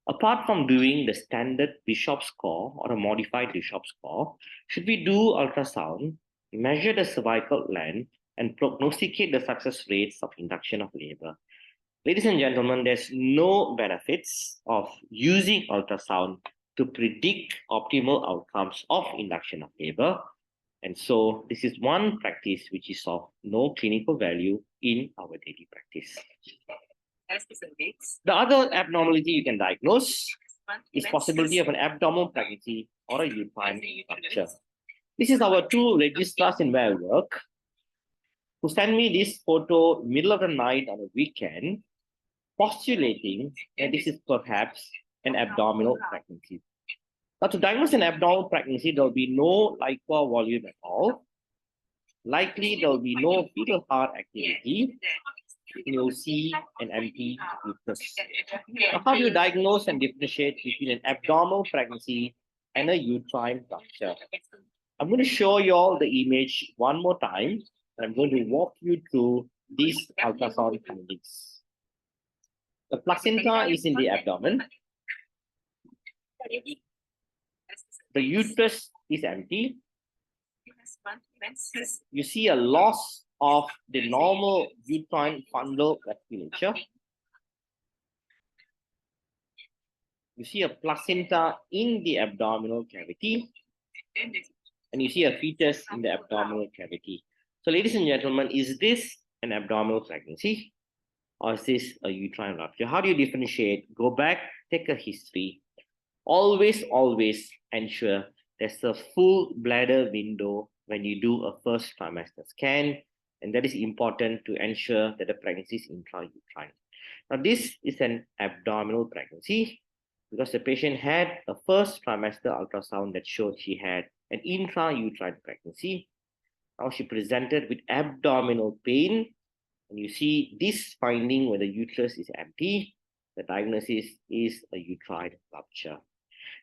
Apart from doing the standard Bishop score or a modified Bishop score, should we do ultrasound, measure the cervical length, and prognosticate the success rates of induction of labor? Ladies and gentlemen, there's no benefits of using ultrasound to predict optimal outcomes of induction of labor. And so this is one practice which is of no clinical value in our daily practice. The other abnormality you can diagnose is possibility of an abdominal pregnancy or a uterine rupture. This is our two registrars in where I work who sent me this photo middle of the night on a weekend, postulating that this is perhaps an abdominal pregnancy. Now, to diagnose an abdominal pregnancy, there will be no liquor volume at all. Likely there will be no fetal heart activity. You'll see an empty uterus. Now, how do you diagnose and differentiate between an abnormal pregnancy and a uterine rupture? I'm going to show you all the image one more time. I'm going to walk you through these ultrasound findings. The placenta is in the abdomen. The uterus is empty. You see a loss of the normal uterine fundal vasculature. You see a placenta in the abdominal cavity. And you see a fetus in the abdominal cavity. So, ladies and gentlemen, is this an abdominal pregnancy or is this a uterine rupture? How do you differentiate? Go back, take a history. Always ensure there's a full bladder window when you do a first trimester scan, and that is important to ensure that the pregnancy is intrauterine. Now, this is an abdominal pregnancy because the patient had a first trimester ultrasound that showed she had an intrauterine pregnancy. Now she presented with abdominal pain, and you see this finding where the uterus is empty. The diagnosis is a uterine rupture.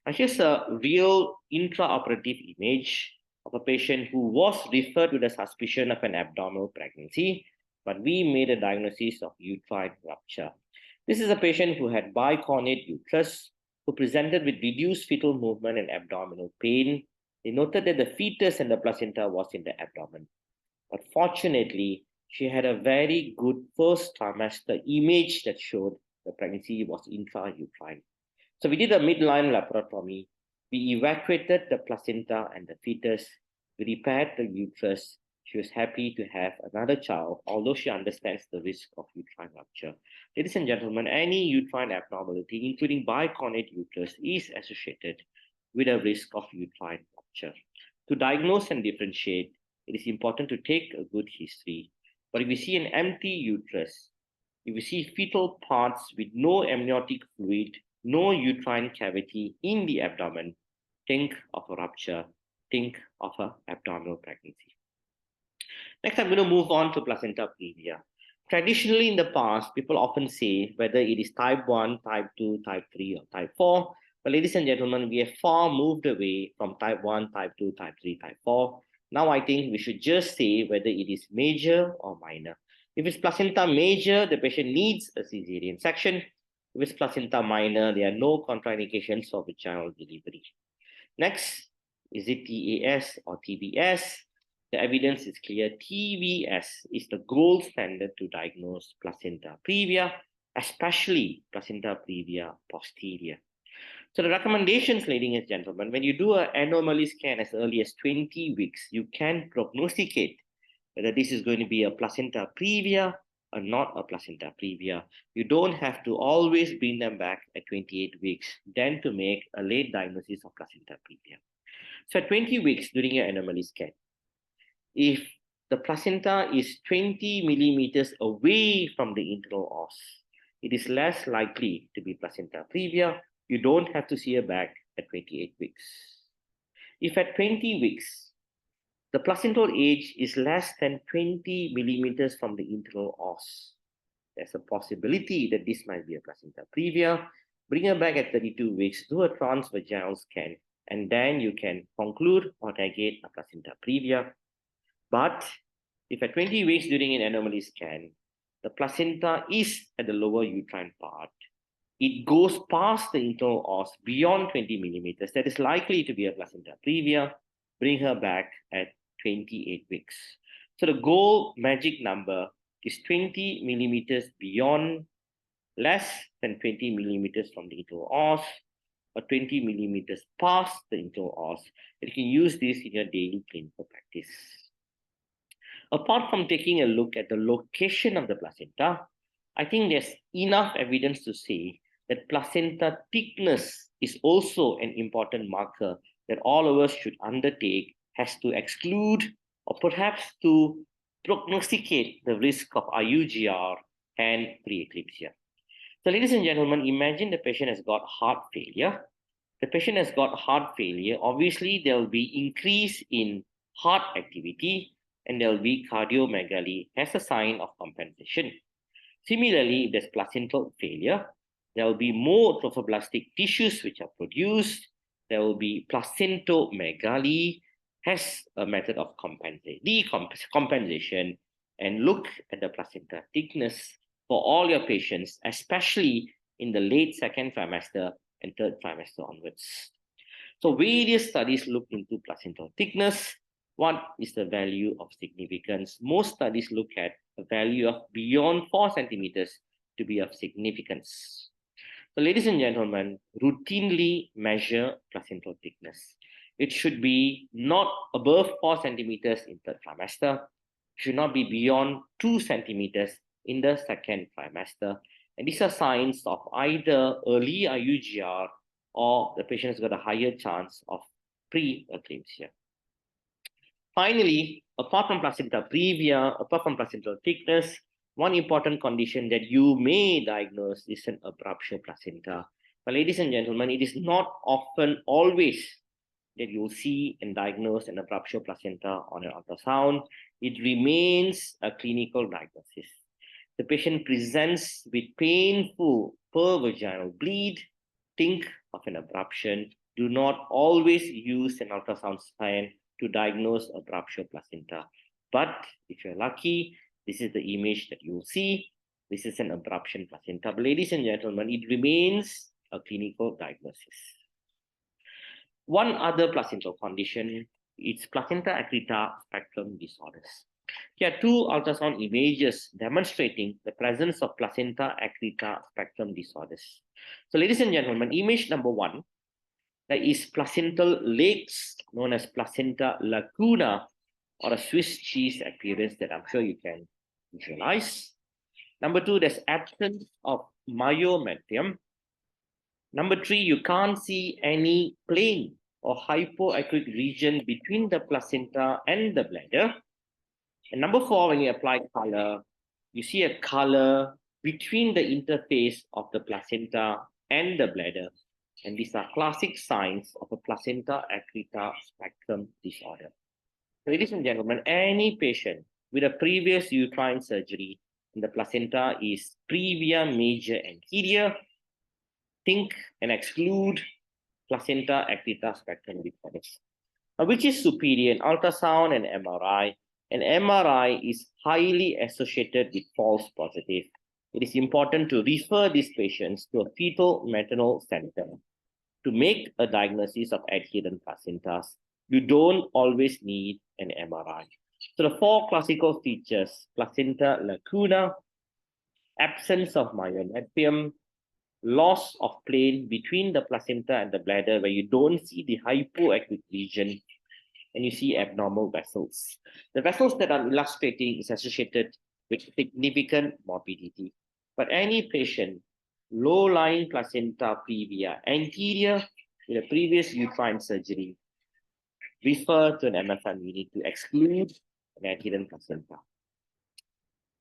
Now here's a real intraoperative image of a patient who was referred with a suspicion of an abdominal pregnancy, but we made a diagnosis of uterine rupture. This is a patient who had bicornate uterus, who presented with reduced fetal movement and abdominal pain. They noted that the fetus and the placenta was in the abdomen. But fortunately, she had a very good first trimester image that showed the pregnancy was intrauterine. So we did a midline laparotomy. We evacuated the placenta and the fetus. We repaired the uterus. She was happy to have another child, although she understands the risk of uterine rupture. Ladies and gentlemen, any uterine abnormality, including bicornate uterus, is associated with a risk of uterine rupture. To diagnose and differentiate, it is important to take a good history. But if you see an empty uterus, if you see fetal parts with no amniotic fluid, no uterine cavity in the abdomen, think of a rupture, think of an abdominal pregnancy. Next, I'm going to move on to placenta previa. Traditionally, in the past, people often say whether it is type 1, type 2, type 3, or type 4. But ladies and gentlemen, we have far moved away from type 1, type 2, type 3, type 4. Now I think we should just say whether it is major or minor. If it's placenta major, the patient needs a cesarean section. If it's placenta minor, there are no contraindications for vaginal delivery. Next, is it TAS or TBS? The evidence is clear. TBS is the gold standard to diagnose placenta previa, especially placenta previa posterior. So the recommendations, ladies and gentlemen, when you do an anomaly scan as early as 20 weeks, you can prognosticate whether this is going to be a placenta previa or not a placenta previa. You don't have to always bring them back at 28 weeks, then to make a late diagnosis of placenta previa. So at 20 weeks during your anomaly scan, if the placenta is 20 millimeters away from the internal os, it is less likely to be placenta previa. You don't have to see her back at 28 weeks. If at 20 weeks, the placental age is less than 20 millimeters from the internal os, there's a possibility that this might be a placenta previa. Bring her back at 32 weeks, do a transvaginal scan, and then you can conclude or negate a placenta previa. But if at 20 weeks during an anomaly scan, the placenta is at the lower uterine part, it goes past the internal os beyond 20 millimeters, that is likely to be a placenta previa. Bring her back at 28 weeks. So the goal magic number is 20 millimeters beyond, less than 20 millimeters from the internal os, or 20 millimeters past the internal os. And you can use this in your daily clinical practice. Apart from taking a look at the location of the placenta, I think there's enough evidence to say that placenta thickness is also an important marker that all of us should undertake, has to exclude or perhaps to prognosticate the risk of IUGR and preeclampsia. So ladies and gentlemen, imagine the patient has got heart failure. The patient has got heart failure. Obviously, there will be increase in heart activity, and there will be cardiomegaly as a sign of compensation. Similarly, if there's placental failure, there will be more trophoblastic tissues which are produced. There will be placentalomegaly as a method of compensation, and look at the placenta thickness for all your patients, especially in the late second trimester and third trimester onwards. So various studies look into placental thickness. What is the value of significance? Most studies look at a value of beyond 4 centimeters to be of significance. So ladies and gentlemen, routinely measure placental thickness. It should be not above 4 centimeters in third trimester, should not be beyond 2 centimeters in the second trimester. And these are signs of either early IUGR or the patient has got a higher chance of pre-eclampsia. Finally, apart from placenta previa, apart from placental thickness, one important condition that you may diagnose is an abruptio placenta. But ladies and gentlemen, it is not often always that you'll see and diagnose an abruptio placenta on an ultrasound. It remains a clinical diagnosis. The patient presents with painful pervaginal bleed. Think of an abruption. Do not always use an ultrasound scan to diagnose abruptio placenta. But if you're lucky, this is the image that you'll see. This is an abruption placenta. But ladies and gentlemen, it remains a clinical diagnosis. One other placental condition is placenta accreta spectrum disorders. Here are two ultrasound images demonstrating the presence of placenta accreta spectrum disorders. So ladies and gentlemen, image number 1, there is placental lakes known as placenta lacuna, or a Swiss cheese appearance that I'm sure you can visualize. Number 2, there's absence of myometrium. Number 3, you can't see any plain or hypoechoic region between the placenta and the bladder. And number 4, when you apply color, you see a color between the interface of the placenta and the bladder. And these are classic signs of a placenta accreta spectrum disorder. Ladies and gentlemen, any patient with a previous uterine surgery and the placenta is previa major anterior, think and exclude placenta accreta spectrum disorders. Now, which is superior in ultrasound and MRI? And MRI is highly associated with false positive. It is important to refer these patients to a fetal maternal center to make a diagnosis of adherent placentas. You don't always need an MRI. So the 4 classical features: placenta lacuna, absence of myometrium, loss of plane between the placenta and the bladder where you don't see the hypoechoic region, and you see abnormal vessels. The vessels that I'm illustrating is associated with significant morbidity. But any patient, low-lying placenta previa anterior with a previous uterine surgery, refer to an MFM unit to exclude an adherent placenta.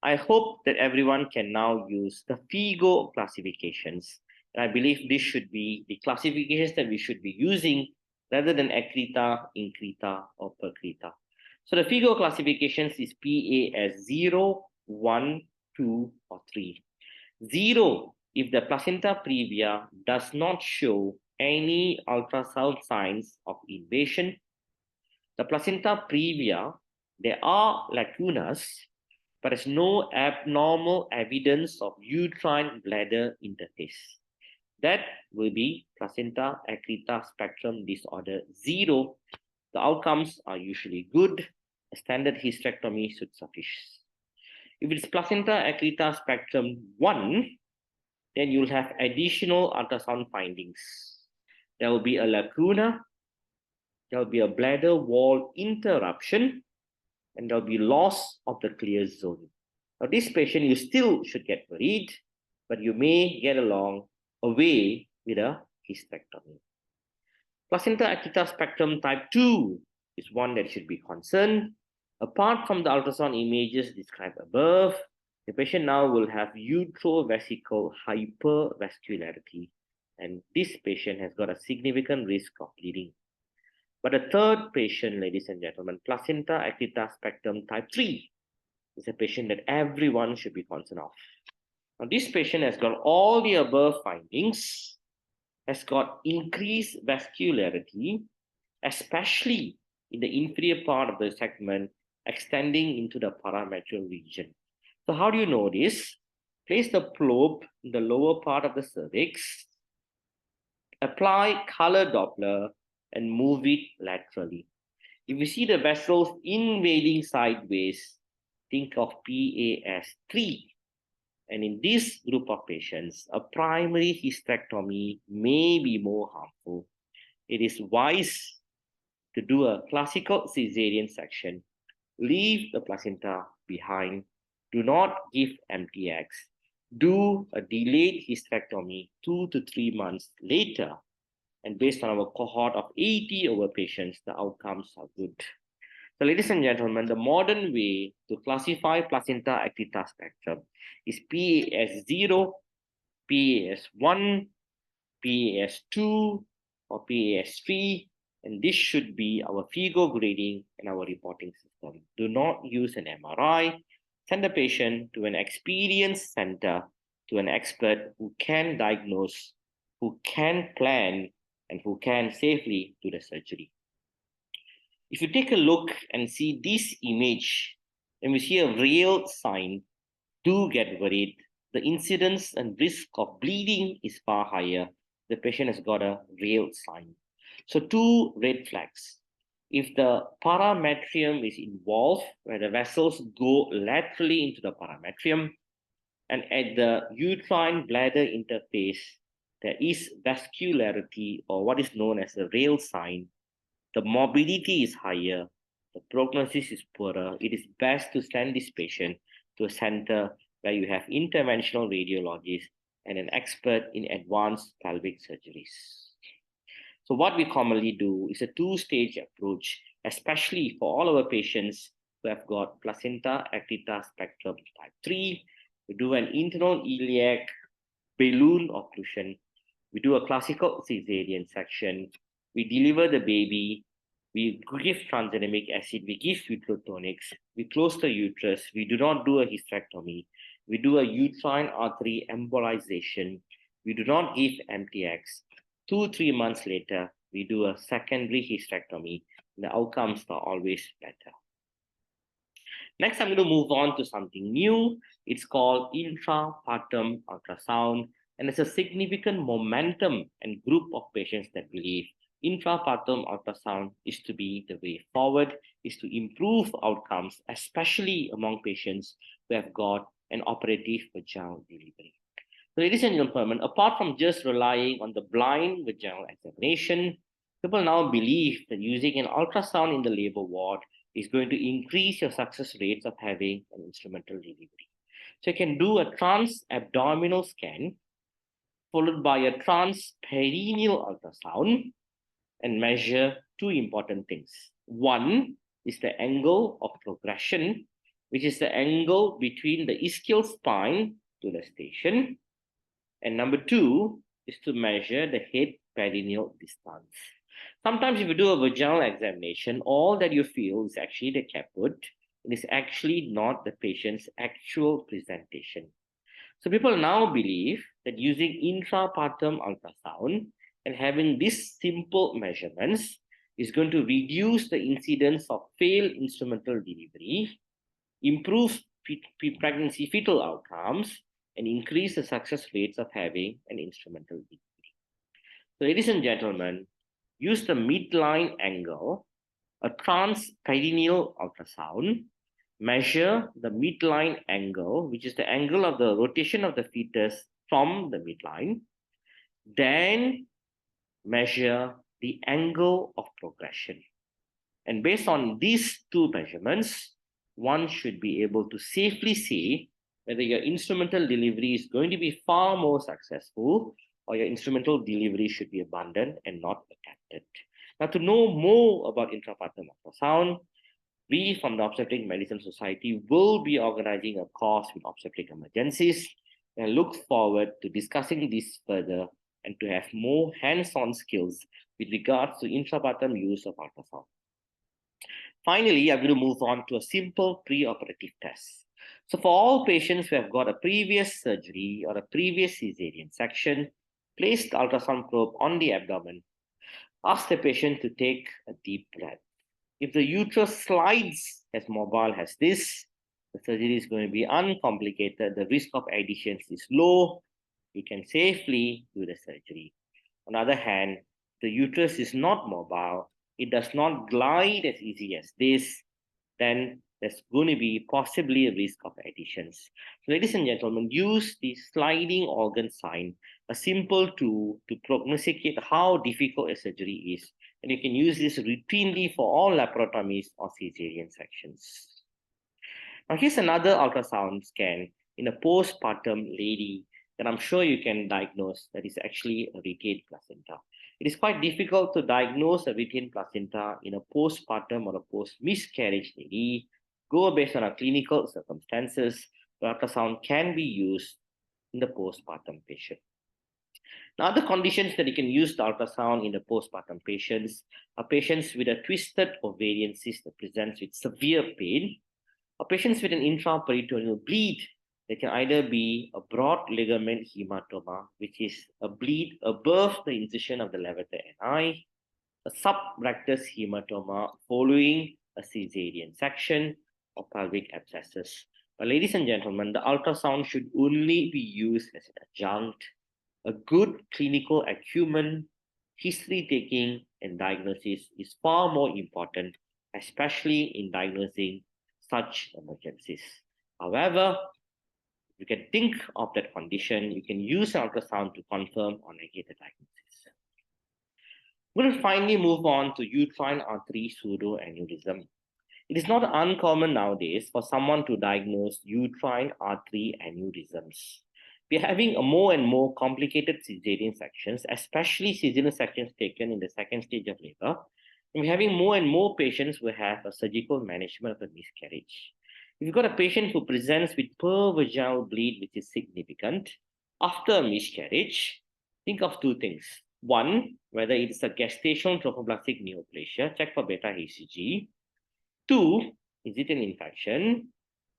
I hope that everyone can now use the FIGO classifications. And I believe this should be the classifications that we should be using rather than accreta, increta, or percreta. So the FIGO classifications is PA as 0, 1, 2, or 3. 0, if the placenta previa does not show any ultrasound signs of invasion. The placenta previa, there are lacunas, but there's no abnormal evidence of uterine bladder interface. That will be placenta accreta spectrum disorder 0. The outcomes are usually good. A standard hysterectomy should suffice. If it's placenta accreta spectrum 1, then you'll have additional ultrasound findings. There will be a lacuna, there will be a bladder wall interruption, and there will be loss of the clear zone. Now, this patient, you still should get worried, but you may get along away with a hysterectomy. Placenta accreta spectrum type 2 is one that should be concerned. Apart from the ultrasound images described above, the patient now will have utrovesical hypervascularity, and this patient has got a significant risk of bleeding. But the third patient, ladies and gentlemen, placenta actita spectrum type 3, is a patient that everyone should be concerned of. Now, this patient has got all the above findings, has got increased vascularity, especially in the inferior part of the segment, extending into the parametrial region. So how do you know this? Place the probe in the lower part of the cervix, apply color Doppler, and move it laterally. If you see the vessels invading sideways, think of PAS3. And in this group of patients, a primary hysterectomy may be more harmful. It is wise to do a classical cesarean section, leave the placenta behind, do not give MTX, do a delayed hysterectomy 2 to 3 months later, and based on our cohort of 80 over patients, the outcomes are good. So, ladies and gentlemen, the modern way to classify placenta actita spectrum is PAS0, PAS1, PAS2, or PAS3, and this should be our FIGO grading and our reporting system. Do not use an MRI. Send the patient to an experienced center, to an expert who can diagnose, who can plan, and who can safely do the surgery. If you take a look and see this image, and we see a real sign, do get worried. The incidence and risk of bleeding is far higher. The patient has got a real sign. So 2 red flags. If the parametrium is involved, where the vessels go laterally into the parametrium, and at the uterine bladder interface, there is vascularity, or what is known as a rail sign, the morbidity is higher, the prognosis is poorer, it is best to send this patient to a center where you have interventional radiologists and an expert in advanced pelvic surgeries. So what we commonly do is a 2-stage approach, especially for all our patients who have got placenta actita spectrum type 3. We do an internal iliac balloon occlusion. We do a classical cesarean section. We deliver the baby. We give transexamic acid. We give uterotonics. We close the uterus. We do not do a hysterectomy. We do a uterine artery embolization. We do not give MTX. 2-3 months later, we do a secondary hysterectomy. The outcomes are always better. Next, I'm going to move on to something new. It's called intrapartum ultrasound. And it's a significant momentum and group of patients that believe intrapartum ultrasound is to be the way forward, is to improve outcomes, especially among patients who have got an operative vaginal delivery. So, ladies and gentlemen, apart from just relying on the blind vaginal examination, people now believe that using an ultrasound in the labor ward is going to increase your success rates of having an instrumental delivery. So you can do a trans-abdominal scan, followed by a transperineal ultrasound, and measure 2 important things. One is the angle of progression, which is the angle between the ischial spine to the station. And number 2 is to measure the head perineal distance. Sometimes if you do a vaginal examination, all that you feel is actually the caput. It is actually not the patient's actual presentation. So people now believe that using intrapartum ultrasound and having these simple measurements is going to reduce the incidence of failed instrumental delivery, improve pregnancy fetal outcomes, and increase the success rates of having an instrumental delivery. So, ladies and gentlemen, use the midline angle, a transperineal ultrasound, measure the midline angle, which is the angle of the rotation of the fetus from the midline, then measure the angle of progression. And based on these 2 measurements, one should be able to safely say whether your instrumental delivery is going to be far more successful or your instrumental delivery should be abandoned and not attempted. Now, to know more about intrapartum ultrasound, we from the Obstetric Medicine Society will be organizing a course with Obstetric Emergencies and look forward to discussing this further and to have more hands-on skills with regards to intrapartum use of ultrasound. Finally, I'm going to move on to a simple pre-operative test. So for all patients who have got a previous surgery or a previous cesarean section, place the ultrasound probe on the abdomen. Ask the patient to take a deep breath. If the uterus slides as mobile as this, the surgery is going to be uncomplicated. The risk of adhesions is low. You can safely do the surgery. On the other hand, the uterus is not mobile. It does not glide as easy as this. Then there's going to be possibly a risk of adhesions. So ladies and gentlemen, use the sliding organ sign, a simple tool to prognosticate how difficult a surgery is. And you can use this routinely for all laparotomies or cesarean sections. Now here's another ultrasound scan in a postpartum lady that I'm sure you can diagnose that is actually a retained placenta. It is quite difficult to diagnose a retained placenta in a postpartum or a post-miscarriage lady. Go based on our clinical circumstances. The ultrasound can be used in the postpartum patient. Now, other conditions that you can use the ultrasound in the postpartum patients are patients with a twisted ovarian cyst that presents with severe pain, or patients with an intraperitoneal bleed. There can either be a broad ligament hematoma, which is a bleed above the incision of the levator ani, a subrectus hematoma following a caesarean section, or pelvic abscesses. But ladies and gentlemen, the ultrasound should only be used as an adjunct. A good clinical acumen, history taking, and diagnosis is far more important, especially in diagnosing such emergencies. However, you can think of that condition, you can use an ultrasound to confirm or negate the diagnosis. We're going to finally move on to uterine artery pseudoaneurysm. It is not uncommon nowadays for someone to diagnose uterine artery aneurysms. We are having a more and more complicated cesarean sections, especially cesarean sections taken in the second stage of labor. And we're having more and more patients who have a surgical management of a miscarriage. If you've got a patient who presents with per-vaginal bleed, which is significant, after a miscarriage, think of two things. One, whether it's a gestational trophoblastic neoplasia, check for beta-HCG. Two, is it an infection?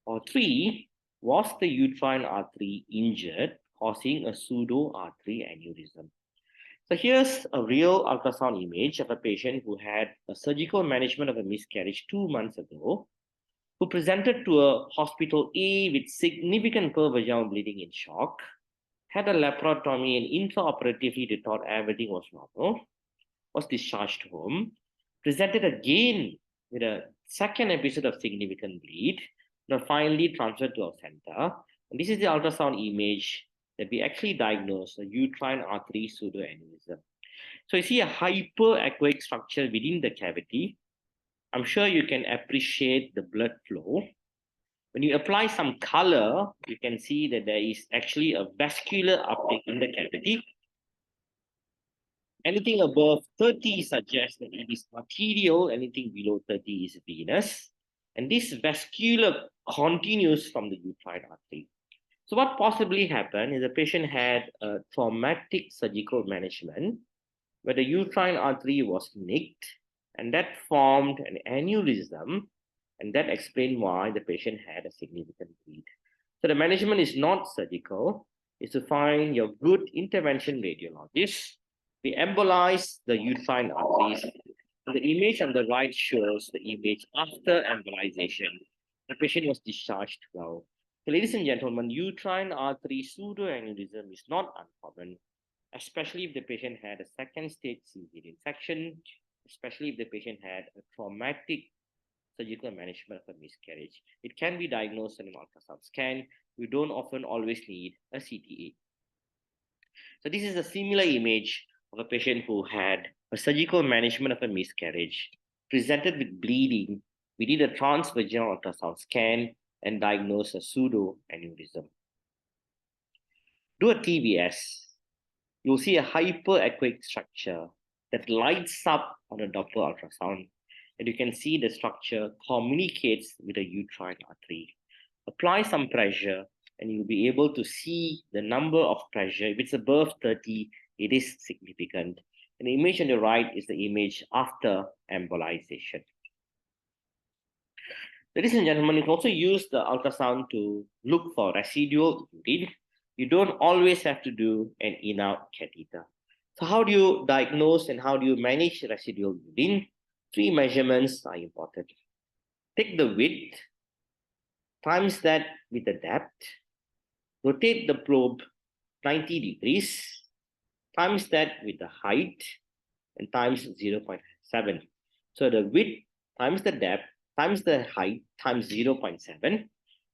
Or three, was the uterine artery injured, causing a pseudo-artery aneurysm? So here's a real ultrasound image of a patient who had a surgical management of a miscarriage 2 months ago, who presented to a hospital A with significant per-vaginal bleeding in shock, had a laparotomy and intraoperatively they thought everything was normal, was discharged home, presented again with a second episode of significant bleed, now finally transferred to our center. And this is the ultrasound image that we actually diagnosed a uterine artery pseudoaneurysm. So you see a hyperechoic structure within the cavity. I'm sure you can appreciate the blood flow. When you apply some color, you can see that there is actually a vascular uptake in the cavity. Anything above 30 suggests that it is arterial, anything below 30 is venous. And this vascular continues from the uterine artery. So what possibly happened is the patient had a traumatic surgical management where the uterine artery was nicked and that formed an aneurysm, and that explained why the patient had a significant bleed. So the management is not surgical, it's to find your good intervention radiologist. We embolize the uterine arteries. The image on the right shows the image after embolization. The patient was discharged well. So ladies and gentlemen, uterine artery pseudoaneurysm is not uncommon, especially if the patient had a second stage cesarean section, especially if the patient had a traumatic surgical management of a miscarriage. It can be diagnosed in an ultrasound scan. You don't often always need a CTA. So this is a similar image of a patient who had a surgical management of a miscarriage, presented with bleeding. We did a transvaginal ultrasound scan and diagnosed a pseudoaneurysm. Do a TVS. You'll see a hyperechoic structure that lights up on a Doppler ultrasound, and you can see the structure communicates with the uterine artery. Apply some pressure, and you'll be able to see the number of pressure. If it's above 30, it is significant. And the image on the right is the image after embolization. Ladies and gentlemen, you can also use the ultrasound to look for residual urine. You don't always have to do an in-out catheter. So how do you diagnose and how do you manage residual urine? 3 measurements are important. Take the width, times that with the depth, rotate the probe 90 degrees, times that with the height, and times 0.7. So the width times the depth times the height times 0.7.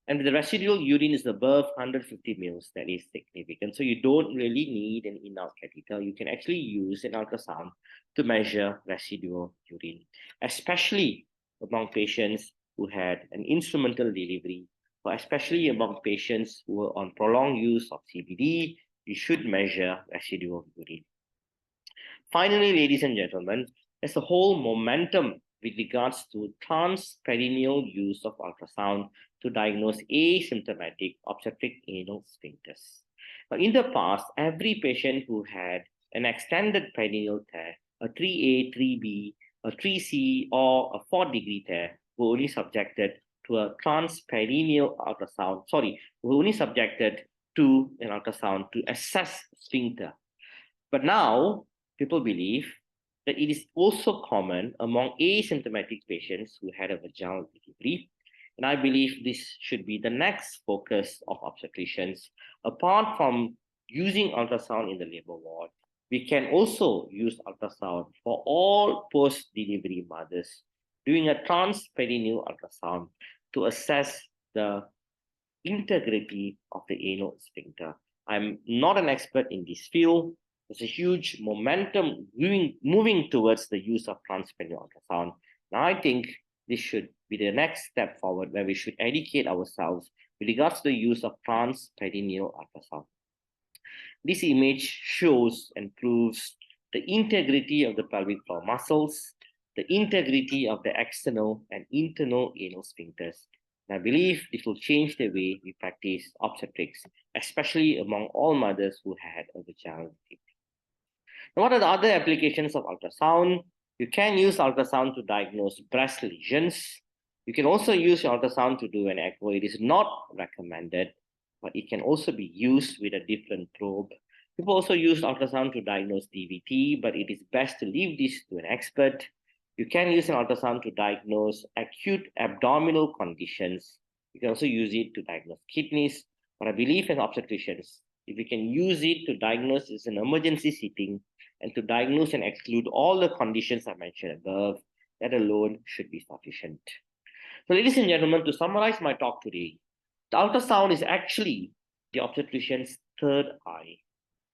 And the residual urine is above 150 mils, that is significant. So you don't really need an in-out catheter. You can actually use an ultrasound to measure residual urine, especially among patients who had an instrumental delivery, or especially among patients who are on prolonged use of CBD. You should measure residual urine. Finally, ladies and gentlemen, there's a whole momentum with regards to transperineal use of ultrasound to diagnose asymptomatic obstetric anal sphincters. Now, in the past, every patient who had an extended perineal tear, a 3A, 3B, a 3C, or a 4th-degree tear, were only subjected to a transperineal ultrasound, were only subjected to an ultrasound to assess sphincter. But now, people believe that it is also common among asymptomatic patients who had a vaginal delivery. And I believe this should be the next focus of obstetricians. Apart from using ultrasound in the labor ward, we can also use ultrasound for all post-delivery mothers, doing a transperineal ultrasound to assess the integrity of the anal sphincter. I'm not an expert in this field. There's a huge momentum moving towards the use of transperineal ultrasound. Now, I think this should be the next step forward where we should educate ourselves with regards to the use of transperineal ultrasound. This image shows and proves the integrity of the pelvic floor muscles, the integrity of the external and internal anal sphincters. And I believe this will change the way we practice obstetrics, especially among all mothers who had a vaginal delivery. Now, what are the other applications of ultrasound? You can use ultrasound to diagnose breast lesions. You can also use ultrasound to do an echo. It is not recommended, but it can also be used with a different probe. People also use ultrasound to diagnose DVT, but it is best to leave this to an expert. You can use an ultrasound to diagnose acute abdominal conditions. You can also use it to diagnose kidneys. But I believe as obstetricians, if we can use it to diagnose as an emergency setting and to diagnose and exclude all the conditions I mentioned above, that alone should be sufficient. So, ladies and gentlemen, to summarize my talk today, the ultrasound is actually the obstetrician's third eye.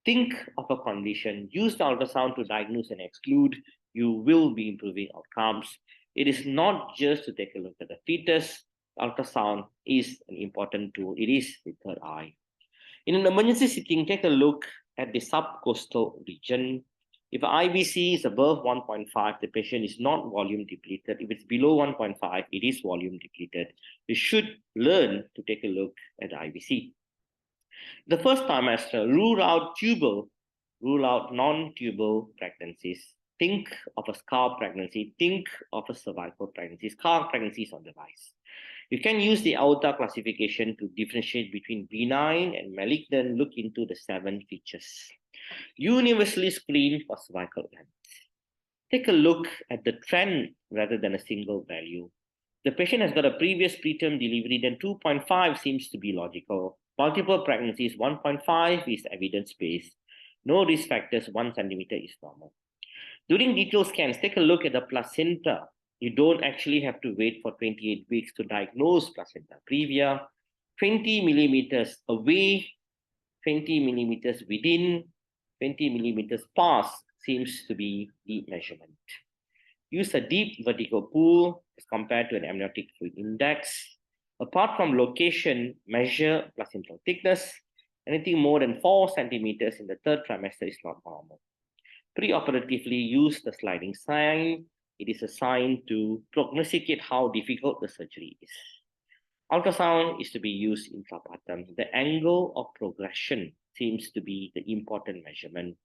Think of a condition, use the ultrasound to diagnose and exclude, you will be improving outcomes. It is not just to take a look at the fetus. Ultrasound is an important tool. It is the third eye. In an emergency setting, take a look at the subcostal region. If IVC is above 1.5, the patient is not volume depleted. If it's below 1.5, it is volume depleted. We should learn to take a look at the IVC. The first trimester, rule out tubal, rule out non-tubal pregnancies. Think of a scar pregnancy, think of a cervical pregnancy. Scar pregnancies on the rise. You can use the AUTA classification to differentiate between benign and malignant. Look into the 7 features. Universally screen for cervical length. Take a look at the trend rather than a single value. The patient has got a previous preterm delivery, then 2.5 seems to be logical. Multiple pregnancies, 1.5 is evidence-based. No risk factors, 1 centimeter is normal. During detailed scans, take a look at the placenta. You don't actually have to wait for 28 weeks to diagnose placenta previa. 20 millimeters away, 20 millimeters within, 20 millimeters past seems to be the measurement. Use a deep vertical pool as compared to an amniotic fluid index. Apart from location, measure placental thickness. Anything more than 4 centimeters in the 3rd trimester is not normal. Pre-operatively, use the sliding sign. It is a sign to prognosticate how difficult the surgery is. Ultrasound is to be used intrapartum. The angle of progression seems to be the important measurement.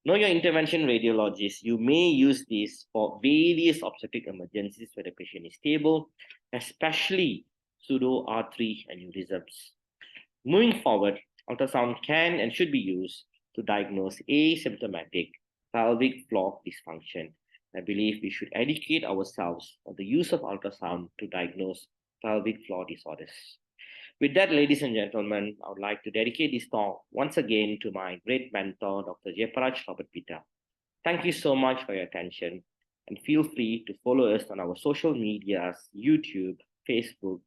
Know your intervention radiologist. You may use this for various obstetric emergencies where the patient is stable, especially pseudo R3 aneurysms. Moving forward, ultrasound can and should be used to diagnose asymptomatic pelvic floor dysfunction. I believe we should educate ourselves on the use of ultrasound to diagnose pelvic floor disorders. With that, ladies and gentlemen, I would like to dedicate this talk once again to my great mentor, Dr. Jeparaj Robert Peter. Thank you so much for your attention, and feel free to follow us on our social medias, YouTube, Facebook,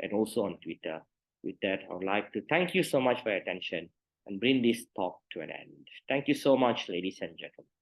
and also on Twitter. With that, I would like to thank you so much for your attention and bring this talk to an end. Thank you so much, ladies and gentlemen.